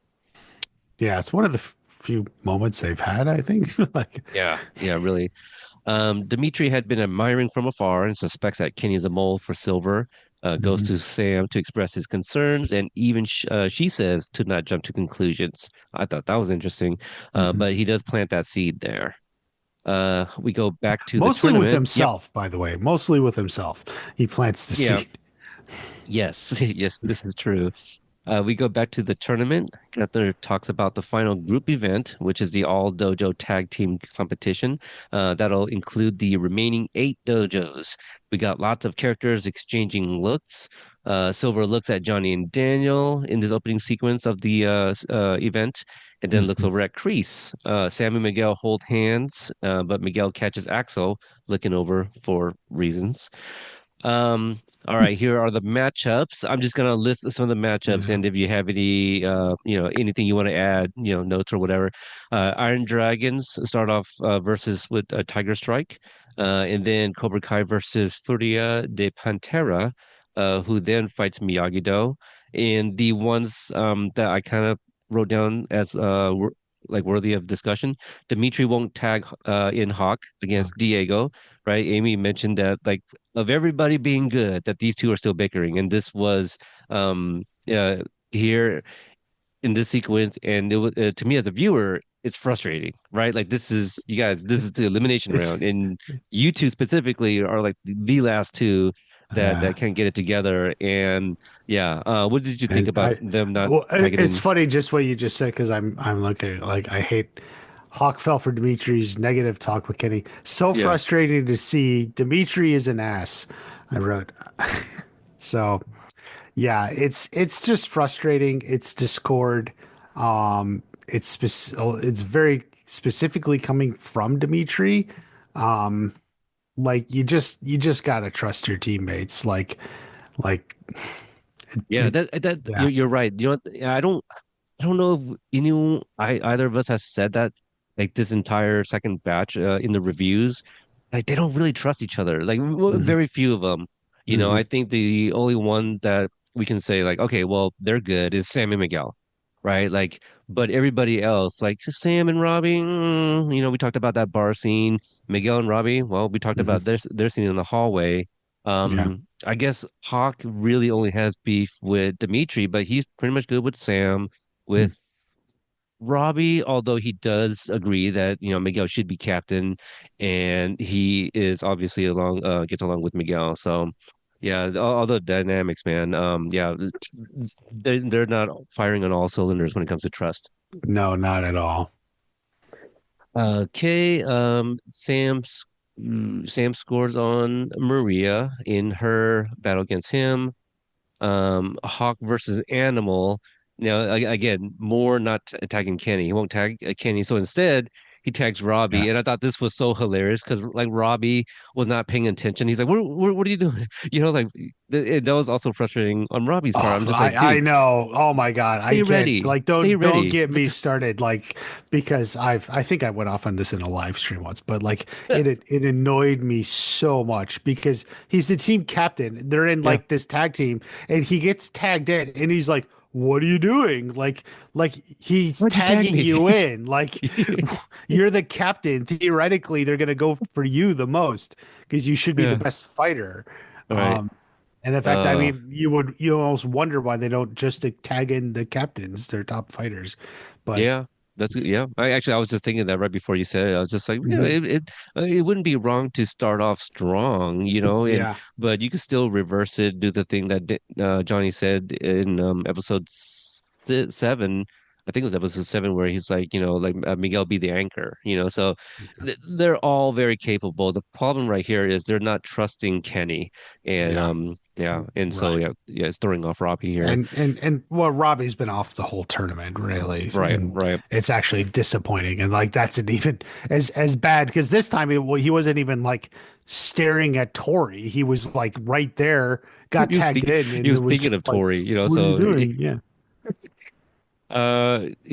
S2: Yeah, it's one of the few moments they've had, I think. Like,
S1: Yeah, yeah, really. Dmitri had been admiring from afar and suspects that Kenny is a mole for Silver. Goes
S2: mhm,
S1: to Sam to express his concerns, and even she says to not jump to conclusions. I thought that was interesting,
S2: mhm.
S1: but he does plant that seed there. We go back to the
S2: Mostly with
S1: tournament. Yep.
S2: himself, by the way. Mostly with himself. He plants the
S1: Yeah.
S2: seed.
S1: Yes. Yes. This is true. We go back to the tournament. Gunther talks about the final group event, which is the all dojo tag team competition. That'll include the remaining 8 dojos. We got lots of characters exchanging looks. Silver looks at Johnny and Daniel in this opening sequence of the event, and then looks
S2: Mhm.
S1: over at Kreese. Sam and Miguel hold hands, but Miguel catches Axel looking over for reasons. All right, here are the matchups. I'm just gonna list some of the matchups,
S2: Yeah.
S1: and if you have any, anything you want to add, notes or whatever. Iron Dragons start off versus with Tiger Strike, and then Cobra Kai versus Furia de Pantera, who then fights Miyagi-Do. And the ones that I kind of wrote down as like worthy of discussion, Dimitri won't tag in Hawk against Diego, right? Amy mentioned that like of everybody being good, that these two are still bickering, and this was um uh here in this sequence, and it was to me as a viewer, it's frustrating, right? Like this is you guys, this is the elimination round,
S2: It's
S1: and you two specifically are like the last two that
S2: uh,
S1: can't get it together, and yeah, what did you think
S2: and
S1: about them not
S2: well,
S1: tagging
S2: it's
S1: in?
S2: funny just what you just said because I'm looking like I hate Hawk fell for Dimitri's negative talk with Kenny. So
S1: Yeah,
S2: frustrating to see. Dimitri is an ass. I wrote. So yeah, it's just frustrating. It's discord. It's very specifically coming from Dimitri. Like you just gotta trust your teammates. Like
S1: yeah,
S2: it.
S1: that
S2: Yeah.
S1: you're right. I don't know if either of us has said that like this entire second batch in the reviews, like they don't really trust each other. Like
S2: Hmm.
S1: very few of them.
S2: Hmm.
S1: I think the only one that we can say like, okay, well, they're good is Sam and Miguel, right? Like, but everybody else, like Sam and Robbie, we talked about that bar scene. Miguel and Robbie, well, we talked
S2: Hmm.
S1: about their scene in the hallway.
S2: Yeah.
S1: I guess Hawk really only has beef with Dimitri, but he's pretty much good with Sam with Robbie, although he does agree that, Miguel should be captain and he is obviously gets along with Miguel. So yeah, all the dynamics, man. Yeah, they're not firing on all cylinders when it comes to trust.
S2: No, not at all.
S1: Okay, Sam Sam scores on Maria in her battle against him. Hawk versus Animal. Now, again, more not attacking Kenny. He won't tag Kenny. So instead, he tags
S2: Yeah.
S1: Robbie. And I thought this was so hilarious because like Robbie was not paying attention. He's like, what are you doing? Like that was also frustrating on Robbie's part.
S2: Oh,
S1: I'm just like,
S2: I
S1: dude,
S2: know. Oh my God. I
S1: stay
S2: can't
S1: ready.
S2: like
S1: Stay
S2: don't
S1: ready.
S2: get me started like because I think I went off on this in a live stream once, but like it annoyed me so much because he's the team captain. They're in
S1: Yeah.
S2: like this tag team and he gets tagged in and he's like, "What are you doing?" Like he's
S1: Why'd you tag
S2: tagging
S1: me?
S2: you in. Like you're the captain. Theoretically, they're gonna go for you the most because you should be the
S1: Yeah.
S2: best fighter.
S1: All right.
S2: And the fact, I
S1: Uh,
S2: mean, you almost wonder why they don't just tag in the captains, their top fighters. But
S1: Yeah, that's good. Yeah, I was just thinking that right before you said it. I was just like,
S2: mhm,
S1: it wouldn't be wrong to start off strong, and
S2: yeah,
S1: but you could still reverse it, do the thing that Johnny said in episode 7. I think it was episode 7 where he's like, like Miguel be the anchor, So they're all very capable. The problem right here is they're not trusting Kenny, and
S2: yeah,
S1: yeah, and so
S2: right.
S1: yeah, it's throwing off Robbie here.
S2: And well, Robbie's been off the whole tournament, really,
S1: Right,
S2: and
S1: right.
S2: it's actually disappointing. And like that's an even as bad because this time he wasn't even like staring at Tori. He was like right there, got
S1: He was
S2: tagged
S1: think
S2: in,
S1: he
S2: and it
S1: was
S2: was
S1: thinking
S2: just
S1: of
S2: like,
S1: Tori,
S2: "What are you
S1: so
S2: doing?" Yeah.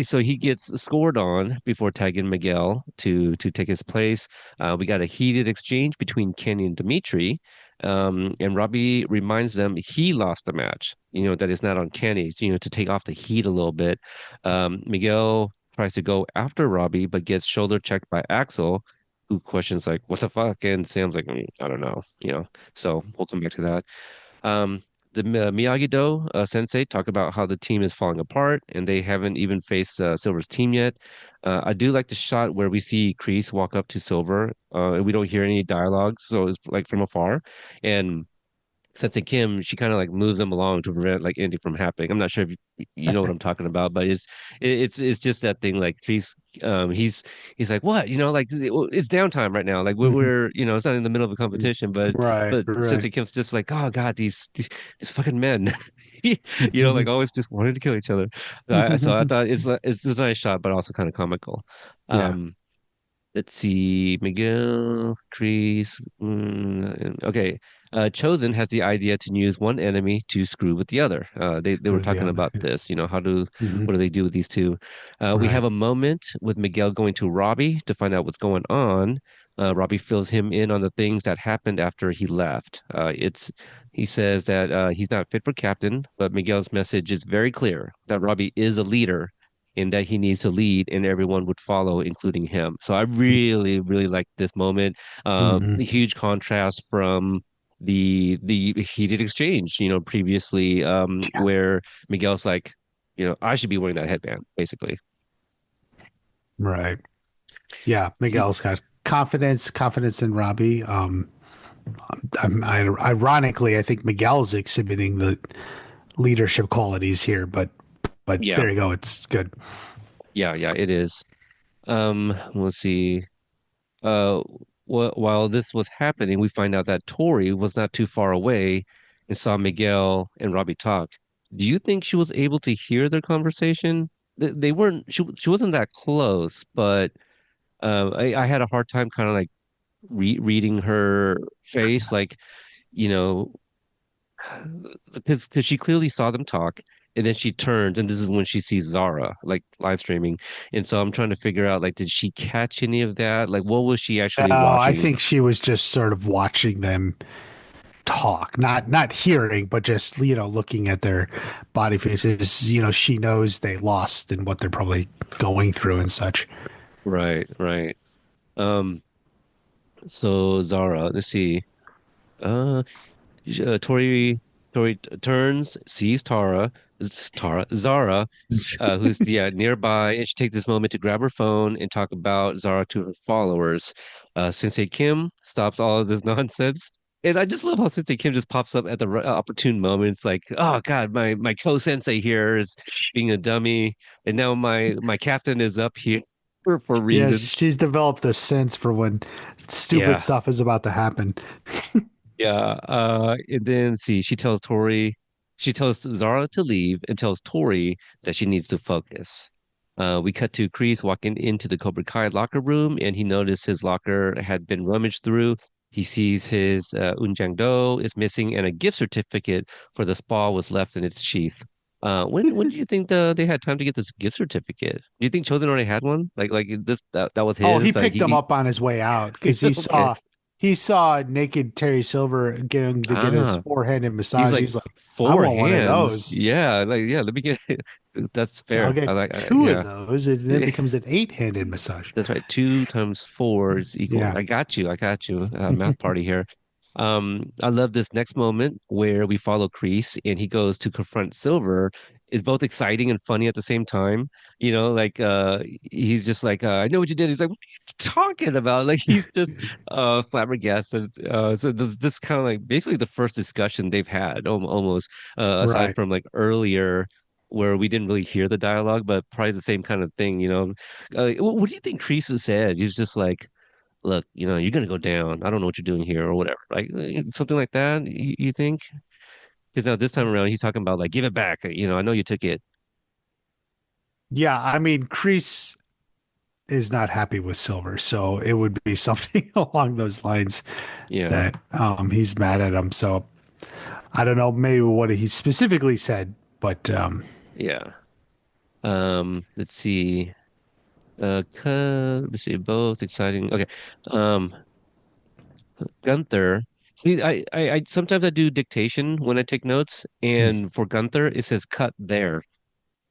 S1: so he gets scored on before tagging Miguel to take his place. We got a heated exchange between Kenny and Dimitri. And Robbie reminds them he lost the match, that it's not on Kenny, to take off the heat a little bit. Miguel tries to go after Robbie, but gets shoulder checked by Axel, who questions like, what the fuck? And Sam's like, I don't know, so we'll come back to that. Um, the Miyagi-Do sensei talk about how the team is falling apart and they haven't even faced Silver's team yet. I do like the shot where we see Kreese walk up to Silver and we don't hear any dialogue, so it's like from afar. And Sensei Kim, she kind of like moves them along to prevent like anything from happening. I'm not sure if you know what I'm talking about, but it's just that thing like he's like what like it's downtime right now like
S2: Mhm.
S1: we're it's not in the middle of a competition
S2: Right,
S1: but
S2: right.
S1: Sensei Kim's just like oh God these fucking men like always just wanting to kill each other so I thought it's a nice shot but also kind of comical.
S2: Yeah.
S1: um Let's see, Miguel, Trees. Okay. Chosen has the idea to use one enemy to screw with the other. They were
S2: Screw the
S1: talking
S2: other.
S1: about
S2: Yeah.
S1: this,
S2: Hmm.
S1: what do they do with these two? We have
S2: Right.
S1: a moment with Miguel going to Robbie to find out what's going on. Robbie fills him in on the things that happened after he left. He says that he's not fit for captain, but Miguel's message is very clear that Robbie is a leader in that he needs to lead and everyone would follow, including him. So I really, really like this moment.
S2: Hmm.
S1: A huge contrast from the heated exchange, previously, where Miguel's like, I should be wearing that headband, basically.
S2: Right. Yeah.
S1: Y-
S2: Miguel's got confidence in Robbie. Ironically, I think Miguel's exhibiting the leadership qualities here, but
S1: Yeah,
S2: there you go. It's good.
S1: yeah, yeah, it is. Let's see. Uh, while this was happening, we find out that Tori was not too far away and saw Miguel and Robbie talk. Do you think she was able to hear their conversation? They weren't. She wasn't that close, but I had a hard time kind of like reading her face, like you know, because she clearly saw them talk. And then she turns, and this is when she sees Zara like live streaming. And so I'm trying to figure out, like, did she catch any of that? Like, what was she actually
S2: I
S1: watching?
S2: think she was just sort of watching them talk, not hearing, but just looking at their body faces. She knows they lost and what they're probably going through and such.
S1: Right, right. Um, so Zara, let's see. Uh, Tori turns, sees Zara, who's nearby, and she takes this moment to grab her phone and talk about Zara to her followers. Sensei Kim stops all of this nonsense. And I just love how Sensei Kim just pops up at the opportune moment. It's like, oh God, my co-sensei here is being a dummy, and now my captain is up here. for
S2: Yeah,
S1: reasons.
S2: she's developed a sense for when stupid
S1: Yeah.
S2: stuff is about to happen.
S1: Yeah. And then see, she tells Zara to leave and tells Tori that she needs to focus. We cut to Kreese walking into the Cobra Kai locker room, and he noticed his locker had been rummaged through. He sees his Unjang Do is missing, and a gift certificate for the spa was left in its sheath. When do you think they had time to get this gift certificate? Do you think Chosen already had one? Like this that was
S2: Oh, he
S1: his? Like
S2: picked them up on his way out because
S1: okay.
S2: he saw naked Terry Silver getting to get his
S1: Ah.
S2: forehanded
S1: He's
S2: massage.
S1: like
S2: He's like, I
S1: four
S2: want one of
S1: hands.
S2: those.
S1: Yeah, like yeah, let me get that's
S2: I'll
S1: fair. I
S2: get
S1: like
S2: two of
S1: yeah.
S2: those, and then it becomes an eight-handed massage.
S1: That's right. Two times four is equal.
S2: Yeah.
S1: I got you. I got you. Math party here. I love this next moment where we follow Kreese and he goes to confront Silver is both exciting and funny at the same time. You know, like he's just like, I know what you did. He's like, what are you talking about? Like he's just flabbergasted. So this kind of like basically the first discussion they've had almost aside
S2: Right.
S1: from like earlier where we didn't really hear the dialogue, but probably the same kind of thing, you know. What do you think Kreese said? He's just like, look, you know, you're gonna go down. I don't know what you're doing here or whatever. Like something like that. You think? Because now this time around, he's talking about like, give it back. You know, I know you took it.
S2: Yeah, I mean, Kreese is not happy with Silver, so it would be something along those lines
S1: Yeah,
S2: that he's mad at him. So I don't know maybe what he specifically said, but
S1: yeah. Let's see. Let's see. Both exciting. Okay. Um, Gunther. See, I sometimes I do dictation when I take notes, and for Gunther, it says cut there.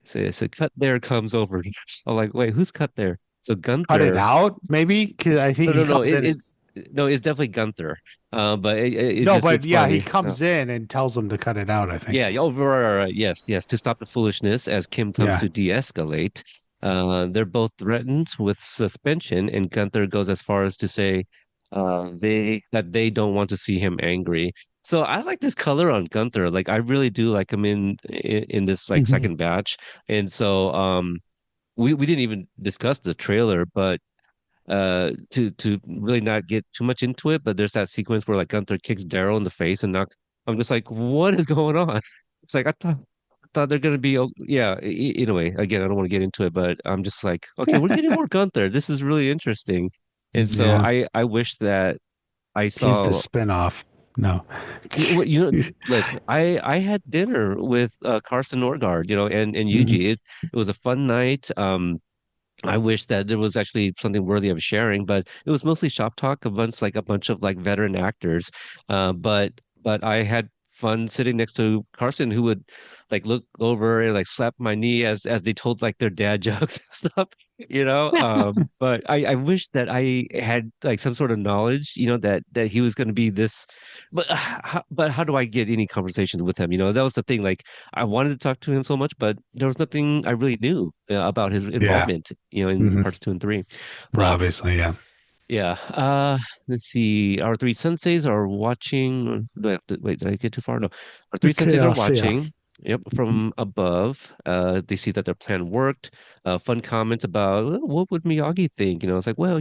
S1: So cut there comes over. I'm like, wait, who's cut there? So
S2: cut it
S1: Gunther.
S2: out maybe because I think
S1: No,
S2: he
S1: no, no.
S2: comes in as
S1: No, it's definitely Gunther. But
S2: no, but
S1: it's
S2: yeah, he
S1: funny.
S2: comes in and tells him to cut it out. I think.
S1: Yeah, oh, right. Yes, yes. To stop the foolishness as Kim comes
S2: Yeah.
S1: to de-escalate. They're both threatened with suspension, and Gunther goes as far as to say they don't want to see him angry. So I like this color on Gunther. Like I really do like him in this like
S2: Mhm.
S1: second batch. And so we didn't even discuss the trailer, but to really not get too much into it, but there's that sequence where like Gunther kicks Daryl in the face and knocks. I'm just like, what is going on? It's like I thought they're gonna be yeah. Anyway, again, I don't want to get into it, but I'm just like, okay, we're getting more Gunther. This is really interesting, and so
S2: Yeah,
S1: I wish that I
S2: he's the
S1: saw.
S2: spinoff. No.
S1: You know, look, I had dinner with Carson Norgard, you know, and
S2: Mhm.
S1: Yuji. It was a fun night. I wish that there was actually something worthy of sharing, but it was mostly shop talk, a bunch of like veteran actors. But I had fun sitting next to Carson, who would like look over and like slap my knee as they told like their dad jokes and stuff, you know. But I wish that I had like some sort of knowledge, you know, that he was going to be this. But how do I get any conversations with him? You know, that was the thing. Like I wanted to talk to him so much, but there was nothing I really knew about his
S2: Yeah.
S1: involvement, you know, in
S2: Hmm.
S1: parts two and three.
S2: Right,
S1: Um,
S2: obviously, yeah.
S1: yeah. Let's see. Our three senseis are watching. Wait, did I get too far? No. Our three
S2: Okay,
S1: senseis are
S2: I'll see ya.
S1: watching. Yep, from above. They see that their plan worked. Fun comments about "Well, what would Miyagi think? You know, it's like, well,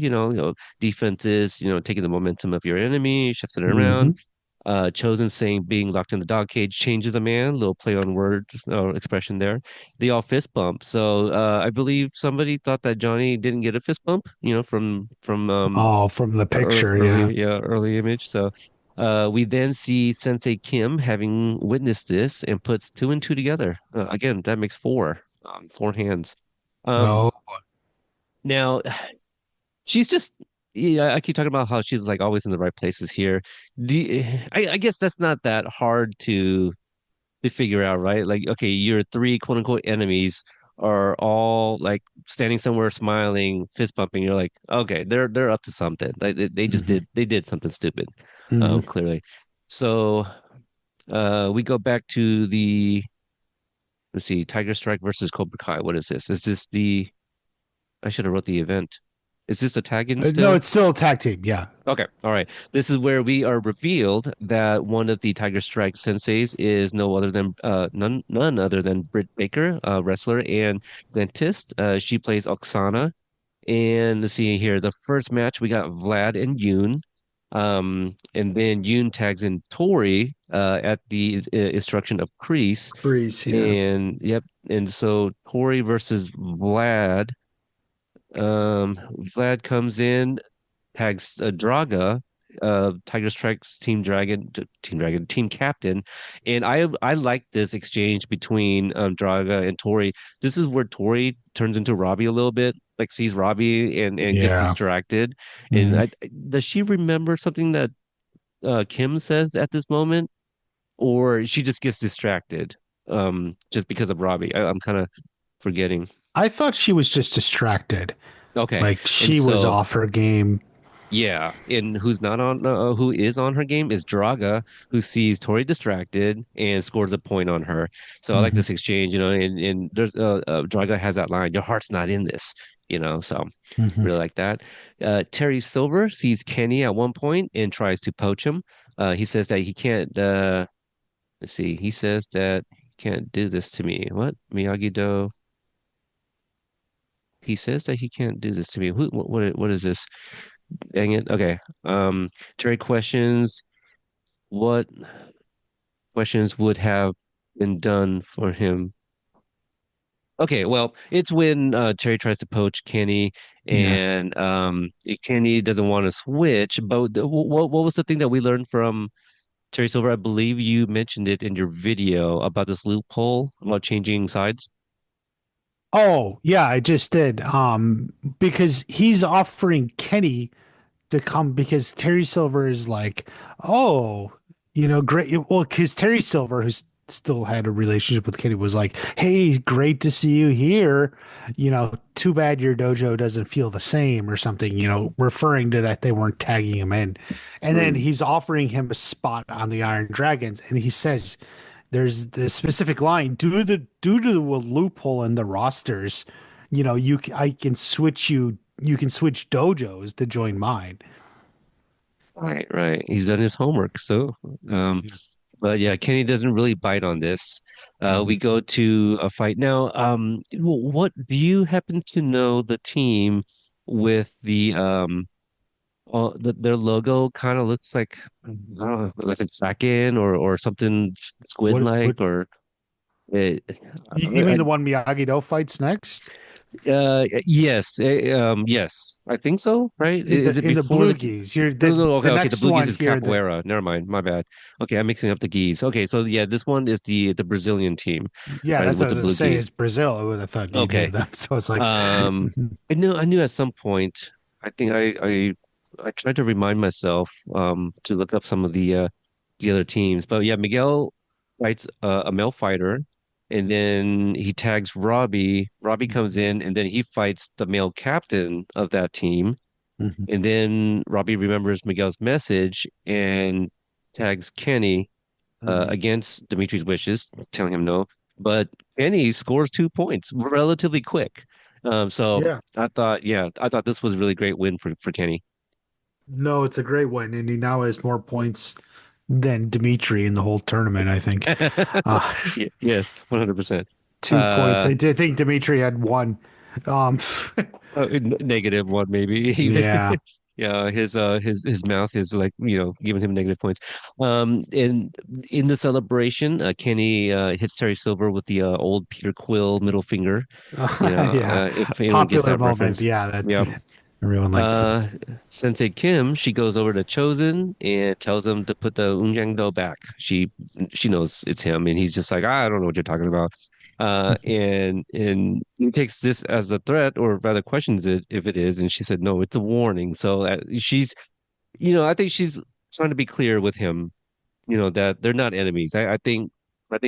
S1: defense is, taking the momentum of your enemy, shifting it around.
S2: Hmm.
S1: Chosen saying being locked in the dog cage changes a man. Little play on words or expression there. They all fist bump. So I believe somebody thought that Johnny didn't get a fist bump, from
S2: Oh, from the picture, yeah.
S1: early image. So we then see Sensei Kim having witnessed this and puts two and two together. Again, that makes four. Four hands. Um,
S2: Oh,
S1: now she's just yeah, I keep talking about how she's like always in the right places here. I guess that's not that hard to figure out, right? Like, okay, your three quote unquote enemies are all like standing somewhere smiling, fist bumping. You're like, okay, they're up to something. Like they just
S2: hmm
S1: did something stupid,
S2: hmm
S1: clearly. So we go back to the let's see, Tiger Strike versus Cobra Kai. What is this? Is this the I should have wrote the event. Is this the tag-in
S2: No,
S1: still?
S2: it's still a tag team, yeah.
S1: Okay, all right. This is where we are revealed that one of the Tiger Strike senseis is no other than none other than Britt Baker, wrestler and dentist. She plays Oksana. And let's see here. The first match we got Vlad and Yoon. And then Yoon tags in Tori at the instruction of Kreese.
S2: Breeze, yeah.
S1: And yep. And so Tori versus Vlad. Vlad comes in, tags Draga, Tiger Strike's team captain, and I like this exchange between Draga and Tori. This is where Tori turns into Robbie a little bit, like sees Robbie and gets
S2: Yeah.
S1: distracted. And
S2: Mhm.
S1: does she remember something that Kim says at this moment, or she just gets distracted just because of Robbie? I'm kind of forgetting.
S2: I thought she was just distracted.
S1: Okay,
S2: Like
S1: and
S2: she was
S1: so.
S2: off her game.
S1: Yeah, and who is on her game is Draga, who sees Tori distracted and scores a point on her. So I like
S2: Hmm.
S1: this exchange, and there's Draga has that line, "Your heart's not in this," so
S2: Hmm.
S1: really like that. Terry Silver sees Kenny at one point and tries to poach him. He says that he can't. Let's see, he says that he can't do this to me. What Miyagi-Do? He says that he can't do this to me. What is this? Dang it. Okay. Terry questions what questions would have been done for him. Okay, well, it's when Terry tries to poach Kenny
S2: Yeah.
S1: and Kenny doesn't want to switch. But what was the thing that we learned from Terry Silver? I believe you mentioned it in your video about this loophole about changing sides.
S2: Oh, yeah, I just did. Because he's offering Kenny to come because Terry Silver is like, oh, great. Well, because Terry Silver, who's still had a relationship with Kenny, was like, hey, great to see you here. Too bad your dojo doesn't feel the same or something, referring to that they weren't tagging him in. And then
S1: Mm.
S2: he's offering him a spot on the Iron Dragons. And he says, there's the specific line due to the loophole in the rosters, I can switch you can switch dojos to join mine.
S1: Right, right. He's done his homework. So, um, but yeah, Kenny doesn't really bite on this. We
S2: Mhm.
S1: go to a fight now. What do you happen to know the team with their logo kind of looks like I don't know, like a kraken or something
S2: What
S1: squid-like or it,
S2: you mean the one Miyagi-Do fights next?
S1: yes, yes, I think so, right?
S2: In
S1: Is
S2: the
S1: it
S2: in the
S1: before
S2: blue
S1: the
S2: geese. You're
S1: no, no,
S2: the
S1: no, okay,
S2: the
S1: okay. The
S2: next
S1: blue geese
S2: one
S1: is
S2: here that
S1: capoeira. Never mind, my bad. Okay, I'm mixing up the geese. Okay, so yeah, this one is the Brazilian team,
S2: yeah,
S1: right,
S2: that's what
S1: with
S2: I
S1: the
S2: was gonna
S1: blue
S2: say.
S1: geese.
S2: It's Brazil. I would have thought you knew
S1: Okay.
S2: that. So it's like
S1: Um,
S2: mhm,
S1: I knew at some point. I think I tried to remind myself to look up some of the other teams. But yeah, Miguel fights a male fighter, and then he tags Robbie. Robbie comes
S2: mhm,
S1: in, and then he fights the male captain of that team.
S2: mhm,
S1: And then Robbie remembers Miguel's message and tags Kenny
S2: mhm.
S1: against Dimitri's wishes, telling him no. But Kenny scores 2 points relatively quick. So
S2: Yeah.
S1: I thought this was a really great win for Kenny.
S2: No, it's a great one, and he now has more points than Dimitri in the whole tournament, I think. Uh,
S1: Yes, 100%.
S2: 2 points.
S1: Uh,
S2: I did think Dimitri had one. Um,
S1: Negative one maybe even.
S2: yeah.
S1: Yeah, his mouth is like, giving him negative points. And in the celebration, Kenny hits Terry Silver with the old Peter Quill middle finger.
S2: Yeah.
S1: If anyone gets
S2: Popular
S1: that
S2: moment.
S1: reference.
S2: Yeah, that
S1: Yeah.
S2: everyone liked.
S1: Uh, Sensei Kim, she goes over to Chosen and tells him to put the Unjangdo back. She knows it's him, and he's just like, I don't know what you're talking about. And he takes this as a threat, or rather questions it if it is, and she said, no, it's a warning. So I think she's trying to be clear with him, that they're not enemies. I think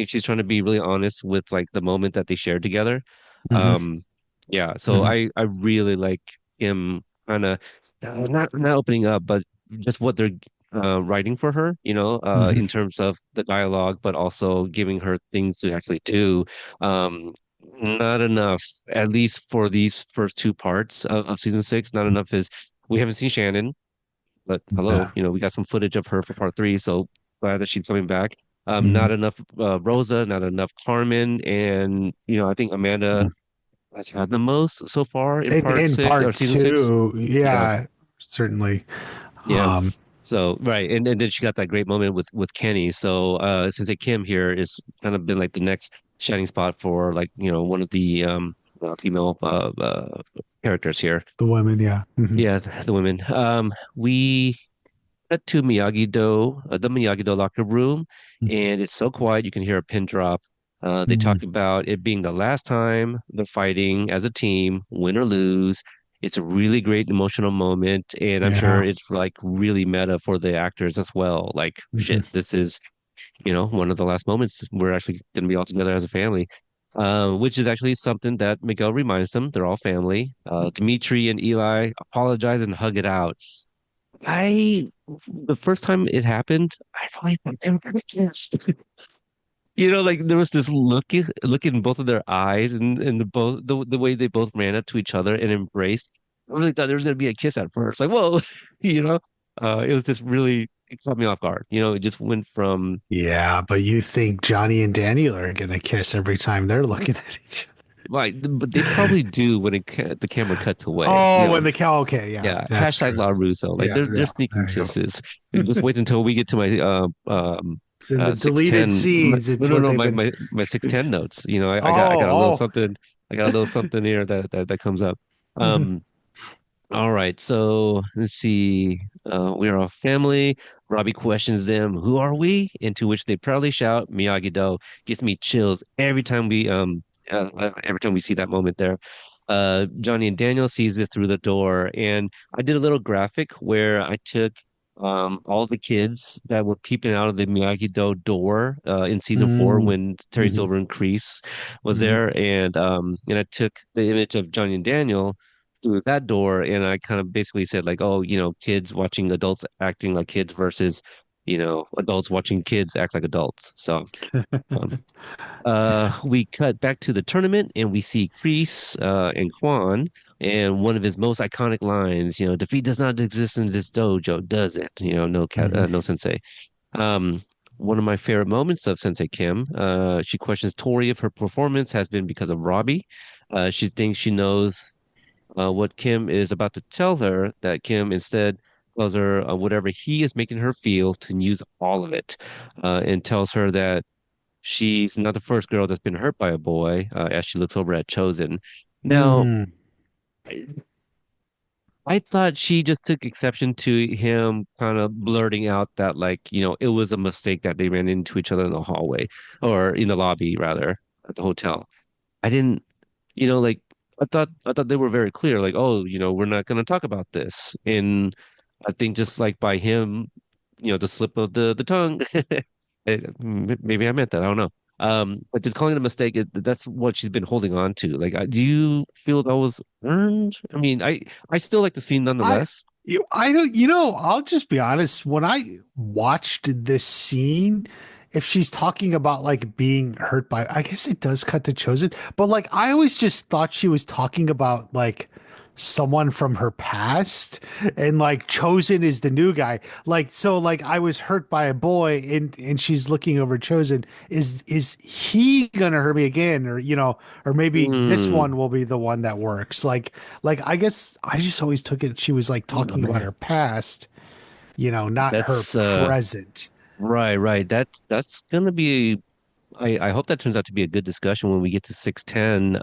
S1: she's trying to be really honest with like the moment that they shared together.
S2: Hmm.
S1: Um, yeah, so
S2: Hmm.
S1: I really like him kind of not opening up, but just what they're writing for her,
S2: Hmm.
S1: in terms of the dialogue, but also giving her things to actually do. Um, Not enough, at least for these first two parts of season six. Not enough is we haven't seen Shannon. But hello,
S2: Yeah.
S1: we got some footage of her for part three, so glad that she's coming back. Not
S2: Hmm.
S1: enough Rosa, not enough Carmen, and I think Amanda. has had the most so far in part
S2: In
S1: six or
S2: part
S1: season six.
S2: two,
S1: Yeah,
S2: yeah, certainly.
S1: yeah.
S2: Um,
S1: So right, and then she got that great moment with Kenny. So Sensei Kim here is kind of been like the next shining spot for like one of the female characters here.
S2: the women, yeah.
S1: Yeah, the women. We cut to Miyagi-Do, the Miyagi-Do locker room, and it's so quiet you can hear a pin drop. They
S2: Mhm.
S1: talked about it being the last time they're fighting as a team, win or lose. It's a really great emotional moment, and I'm sure
S2: Yeah.
S1: it's like really meta for the actors as well. Like,
S2: Mhm.
S1: shit, this is, one of the last moments we're actually going to be all together as a family. Which is actually something that Miguel reminds them. They're all family. Dimitri and Eli apologize and hug it out. I the first time it happened, I probably thought they were gonna kiss. Like there was this look in both of their eyes and the way they both ran up to each other and embraced. I really thought there was gonna be a kiss at first. Like, whoa, you know. It was just really it caught me off guard. It just went from
S2: Yeah, but you think Johnny and Daniel are gonna kiss every time they're looking at each other?
S1: like, but they probably do when the camera cuts away.
S2: Oh, when the cow. Okay, yeah,
S1: Yeah.
S2: that's
S1: Hashtag
S2: true.
S1: La Russo. Like
S2: Yeah,
S1: they're
S2: yeah.
S1: sneaking
S2: There you
S1: kisses.
S2: go.
S1: Just wait until we get to my
S2: It's in the deleted
S1: 610.
S2: scenes.
S1: No,
S2: It's
S1: no,
S2: what
S1: no,
S2: they've
S1: my
S2: been.
S1: my 610 notes. I got a little
S2: Oh,
S1: something. I got a little something here that comes up.
S2: oh.
S1: Um all right, so let's see. We are a family. Robbie questions them, "Who are we?" Into which they proudly shout, "Miyagi-Do." Gets me chills every time we see that moment there. Johnny and Daniel sees this through the door, and I did a little graphic where I took all the kids that were peeping out of the Miyagi-Do door in season four
S2: Mm,
S1: when Terry
S2: mhm,
S1: Silver and Kreese was
S2: mhm.
S1: there, and I took the image of Johnny and Daniel through that door and I kind of basically said like, oh, kids watching adults acting like kids versus, adults watching kids act like adults. So um, we cut back to the tournament and we see Kreese and Quan and one of his most iconic lines, defeat does not exist in this dojo, does it? No cat,
S2: Mhm.
S1: no sensei. Um, one of my favorite moments of Sensei Kim, she questions Tori if her performance has been because of Robbie. She thinks she knows what Kim is about to tell her, that Kim instead tells her whatever he is making her feel to use all of it, and tells her that she's not the first girl that's been hurt by a boy, as she looks over at Chosen. Now,
S2: Mm.
S1: I thought she just took exception to him kind of blurting out that, like, it was a mistake that they ran into each other in the hallway or in the lobby, rather, at the hotel. I didn't, like I thought they were very clear, like, oh, we're not going to talk about this. And I think just like by him, the slip of the tongue, maybe I meant that. I don't know. But just calling it a mistake, that's what she's been holding on to. Like, do you feel that was earned? I mean, I still like the scene
S2: I
S1: nonetheless.
S2: I don't, I'll just be honest. When I watched this scene, if she's talking about like being hurt by, I guess it does cut to Chosen, but like I always just thought she was talking about like someone from her past and like Chosen is the new guy. Like so like I was hurt by a boy and she's looking over Chosen. Is he gonna hurt me again? Or or maybe this
S1: Hmm.
S2: one will be the one that works. Like I guess I just always took it she was like
S1: Oh,
S2: talking about
S1: man.
S2: her past, not her
S1: That's
S2: present.
S1: right, right. That's gonna be I hope that turns out to be a good discussion when we get to 610.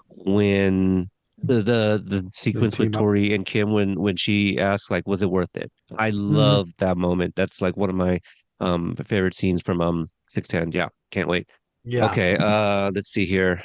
S1: When the
S2: The
S1: sequence with
S2: team up.
S1: Tori and Kim when she asked like, was it worth it? I
S2: Hmm.
S1: love that moment. That's like one of my favorite scenes from 610. Yeah, can't wait.
S2: Yeah.
S1: Okay, let's see here.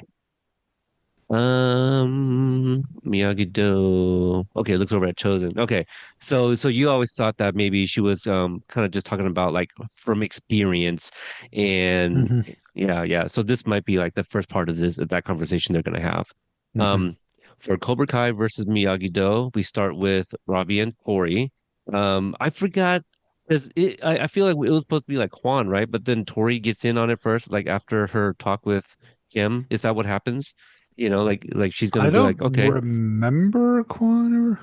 S1: Miyagi-Do. Okay, looks over at Chosen. Okay, so you always thought that maybe she was kind of just talking about like from experience, and
S2: Hmm.
S1: yeah, yeah. So this might be like the first part of that conversation they're gonna have.
S2: Hmm.
S1: Um, for Cobra Kai versus Miyagi-Do, we start with Robbie and Tori. I forgot because I feel like it was supposed to be like Juan, right? But then Tori gets in on it first, like after her talk with Kim. Is that what happens? Like she's gonna
S2: I
S1: be
S2: don't
S1: like, okay,
S2: remember Quan.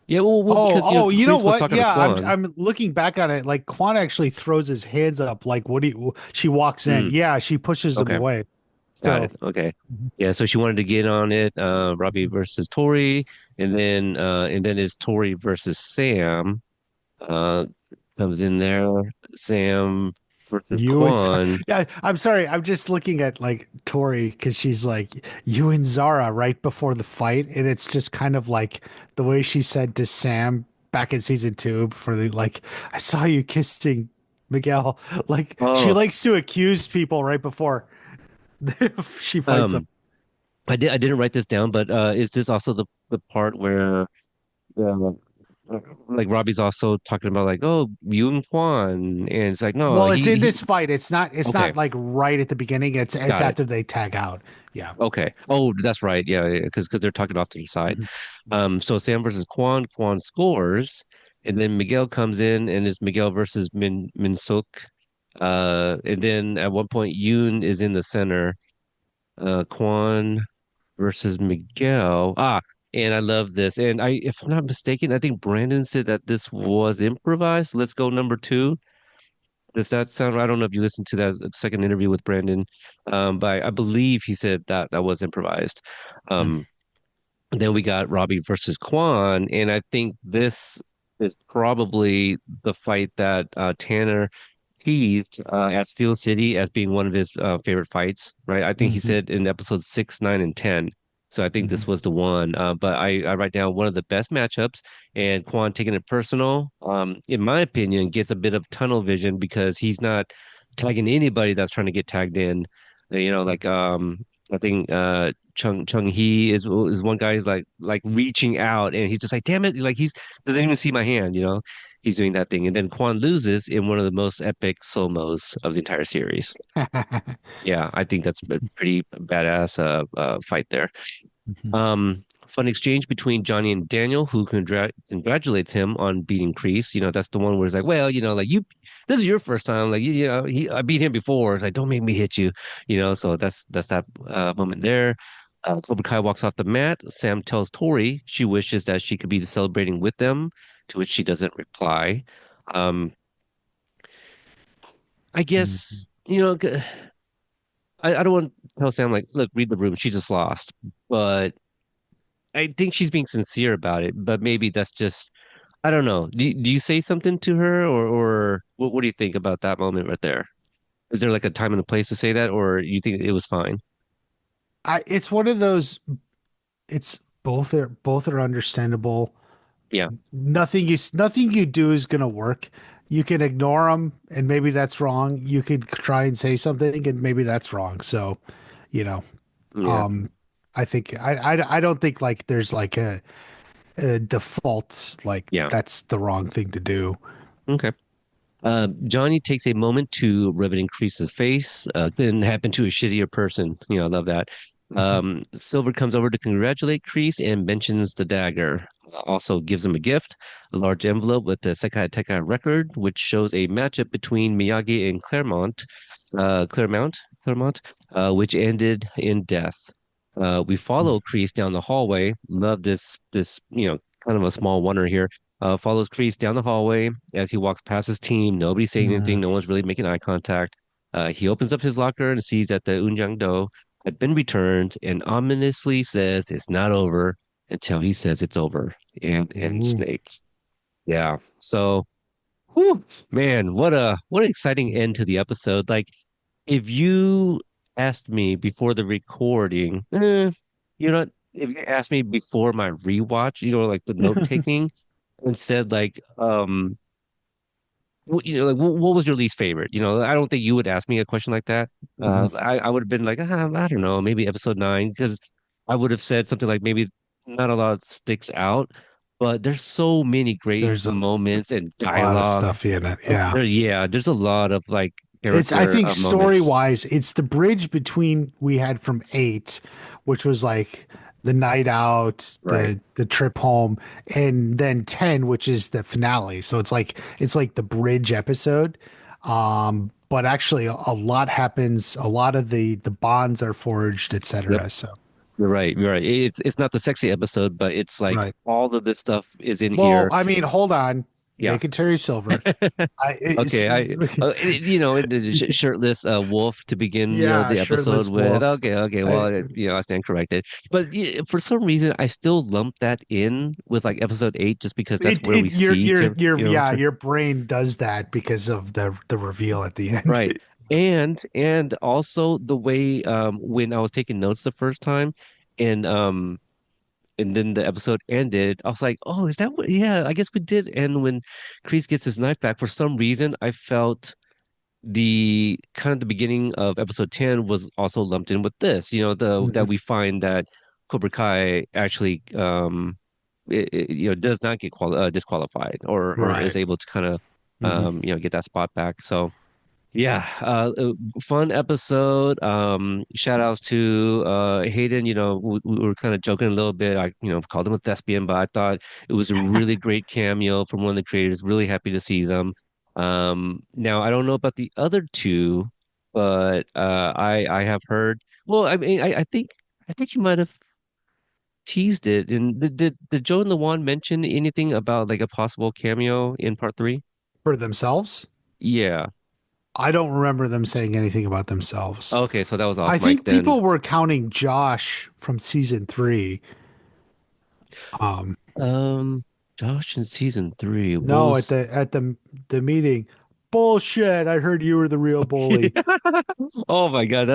S1: yeah, well,
S2: Oh,
S1: because
S2: oh, you know
S1: Kreese was
S2: what?
S1: talking to
S2: Yeah,
S1: Quan.
S2: I'm looking back on it. Like Quan actually throws his hands up. Like, what do you? She walks in.
S1: Mm,
S2: Yeah, she pushes him
S1: okay,
S2: away.
S1: Got
S2: So
S1: it. Okay. Yeah, so she wanted to get on it, Robbie
S2: Mhm.
S1: versus Tori, and then it's Tori versus Sam. Uh comes in there. Sam versus
S2: you and Zara.
S1: Quan.
S2: Yeah, I'm sorry. I'm just looking at like Tori because she's like you and Zara right before the fight, and it's just kind of like the way she said to Sam back in season two for the like, I saw you kissing Miguel. Like she
S1: Oh,
S2: likes to accuse people right before she fights them.
S1: um I didn't write this down, but is this also the part where uh, like Robbie's also talking about like, oh, you and Quan, and it's like, no,
S2: Well, it's in
S1: he
S2: this fight. It's
S1: okay,
S2: not like right at the beginning. It's
S1: got it.
S2: after they tag out. Yeah.
S1: Okay. Oh, that's right. Yeah, yeah, because they're talking off to the side.
S2: Mhm.
S1: So Sam versus Quan, Quan scores, and then Miguel comes in, and it's Miguel versus Min Suk. And then at one point, Yoon is in the center. Quan versus Miguel. Ah, and I love this. And if I'm not mistaken, I think Brandon said that this was improvised. Let's go number two. Does that sound right? I don't know if you listened to that second interview with Brandon, but I believe he said that that was improvised. Um, then we got Robbie versus Kwan, and I think this is probably the fight that Tanner teased at Steel City as being one of his favorite fights, right? I think he
S2: Mhm.
S1: said in episodes 6, 9, and 10. So I think this
S2: Mhm.
S1: was the one. But I write down one of the best matchups, and Quan taking it personal, in my opinion, gets a bit of tunnel vision because he's not tagging anybody that's trying to get tagged in. Like I think Chung Hee is one guy who's like reaching out and he's just like, damn it, like he's doesn't even see my hand, he's doing that thing. And then Quan loses in one of the most epic slow-mos of the entire series. Yeah, I think that's a pretty badass fight there.
S2: Mhm.
S1: Fun exchange between Johnny and Daniel, who congratulates him on beating Kreese. That's the one where it's like, well, like this is your first time. Like, I beat him before. It's like, don't make me hit you. So that's that moment there. Cobra Kai walks off the mat. Sam tells Tori she wishes that she could be celebrating with them, to which she doesn't reply. I
S2: Mhm.
S1: guess, I don't want to tell Sam like, look, read the room. She just lost, but I think she's being sincere about it, but maybe that's just I don't know. Do you say something to her or what do you think about that moment right there? Is there like a time and a place to say that or you think it was fine?
S2: It's one of those. It's both are understandable.
S1: Yeah.
S2: Nothing you do is gonna work. You can ignore them, and maybe that's wrong. You could try and say something, and maybe that's wrong. So, you know,
S1: Yeah.
S2: um, I think I don't think like there's like a default like
S1: Yeah.
S2: that's the wrong thing to do.
S1: Okay. Johnny takes a moment to rub it in Kreese's face. Couldn't happen to a shittier person. I love that.
S2: Mhm.
S1: Silver comes over to congratulate Kreese and mentions the dagger. Also gives him a gift, a large envelope with the Sekai Tekai record, which shows a matchup between Miyagi and Claremont, which ended in death. We follow Kreese down the hallway. Love this, kind of a small wonder here follows Kreese down the hallway as he walks past his team. Nobody's saying anything.
S2: Mm.
S1: No one's really making eye contact. He opens up his locker and sees that the Unjang Do had been returned and ominously says it's not over until he says it's over. And
S2: Ooh.
S1: Snake. Yeah. So, whew, man, what an exciting end to the episode. Like, if you asked me before the recording, if you asked me before my rewatch, like the note taking, and said like like what was your least favorite? I don't think you would ask me a question like that.
S2: Mhm.
S1: I would have been like, I don't know, maybe episode 9, because I would have said something like maybe not a lot sticks out, but there's so many great
S2: There's
S1: moments and
S2: a lot of
S1: dialogue.
S2: stuff in it. Yeah.
S1: There's a lot of like
S2: I
S1: character
S2: think story
S1: moments.
S2: wise, it's the bridge between we had from eight, which was like the night out,
S1: Right.
S2: the trip home, and then 10, which is the finale. So it's like the bridge episode. But actually a lot happens, a lot of the bonds are forged,
S1: Yep.
S2: etc. So
S1: You're right. You're right. It's not the sexy episode, but it's like
S2: right.
S1: all of this stuff is in
S2: Well,
S1: here.
S2: I mean, hold on.
S1: Yeah.
S2: Naked Terry Silver. I it's
S1: Okay, shirtless wolf to begin,
S2: yeah,
S1: the episode
S2: shirtless
S1: with.
S2: wolf.
S1: Okay, okay,
S2: I,
S1: well, I stand corrected. But yeah, for some reason, I still lump that in with like episode 8, just because that's where we see
S2: yeah, your brain does that because of the reveal at the end.
S1: right. And also the way when I was taking notes the first time, and and then the episode ended, I was like, oh, is that what? Yeah, I guess we did. And when Kreese gets his knife back, for some reason, I felt the kind of the beginning of episode 10 was also lumped in with this, that
S2: Mhm.
S1: we find that Cobra Kai actually does not get disqualified, or is
S2: Right.
S1: able to kind of
S2: Hmm.
S1: get that spot back. So yeah, fun episode. Shout outs to Hayden. We were kind of joking a little bit. I called him a thespian, but I thought it was a really great cameo from one of the creators. Really happy to see them. Now I don't know about the other two, but I have heard. Well, I mean, I think you might have teased it. And did Joe and Lawan mention anything about like a possible cameo in part three?
S2: For themselves,
S1: Yeah.
S2: I don't remember them saying anything about themselves.
S1: Okay, so that was off
S2: I
S1: mic
S2: think
S1: then.
S2: people were counting Josh from season three. Um,
S1: Um, Josh in season three. What
S2: no, at
S1: was?
S2: the meeting. Bullshit. I heard you were the real bully.
S1: Oh my God,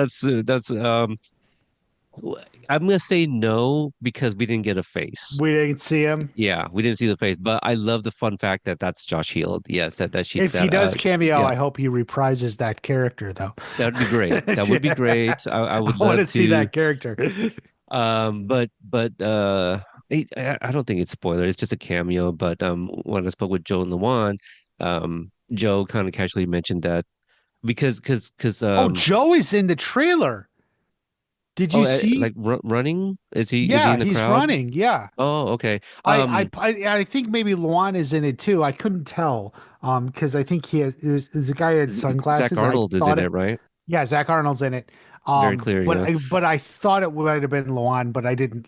S1: I'm gonna say no because we didn't get a face.
S2: We didn't see him.
S1: Yeah, we didn't see the face, but I love the fun fact that that's Josh Heald. Yes, that she's
S2: If he
S1: that.
S2: does cameo,
S1: Yeah,
S2: I hope he reprises that character, though.
S1: that would be great. That would be
S2: Yeah.
S1: great. I
S2: I
S1: would
S2: want
S1: love
S2: to see
S1: to.
S2: that character.
S1: But I don't think it's spoiler. It's just a cameo. But when I spoke with Joe and Lawan, Joe kind of casually mentioned that because
S2: Oh, Joe is in the trailer. Did
S1: oh,
S2: you see?
S1: like running? Is he
S2: Yeah,
S1: in the
S2: he's
S1: crowd?
S2: running. Yeah.
S1: Oh, okay.
S2: I think maybe Luan is in it too. I couldn't tell. Because I think there's a guy who had
S1: Zach
S2: sunglasses. I
S1: Arnold is
S2: thought
S1: in it,
S2: it,
S1: right?
S2: yeah, Zach Arnold's in it.
S1: Very clear, yeah.
S2: But I thought it might have been Luan, but I didn't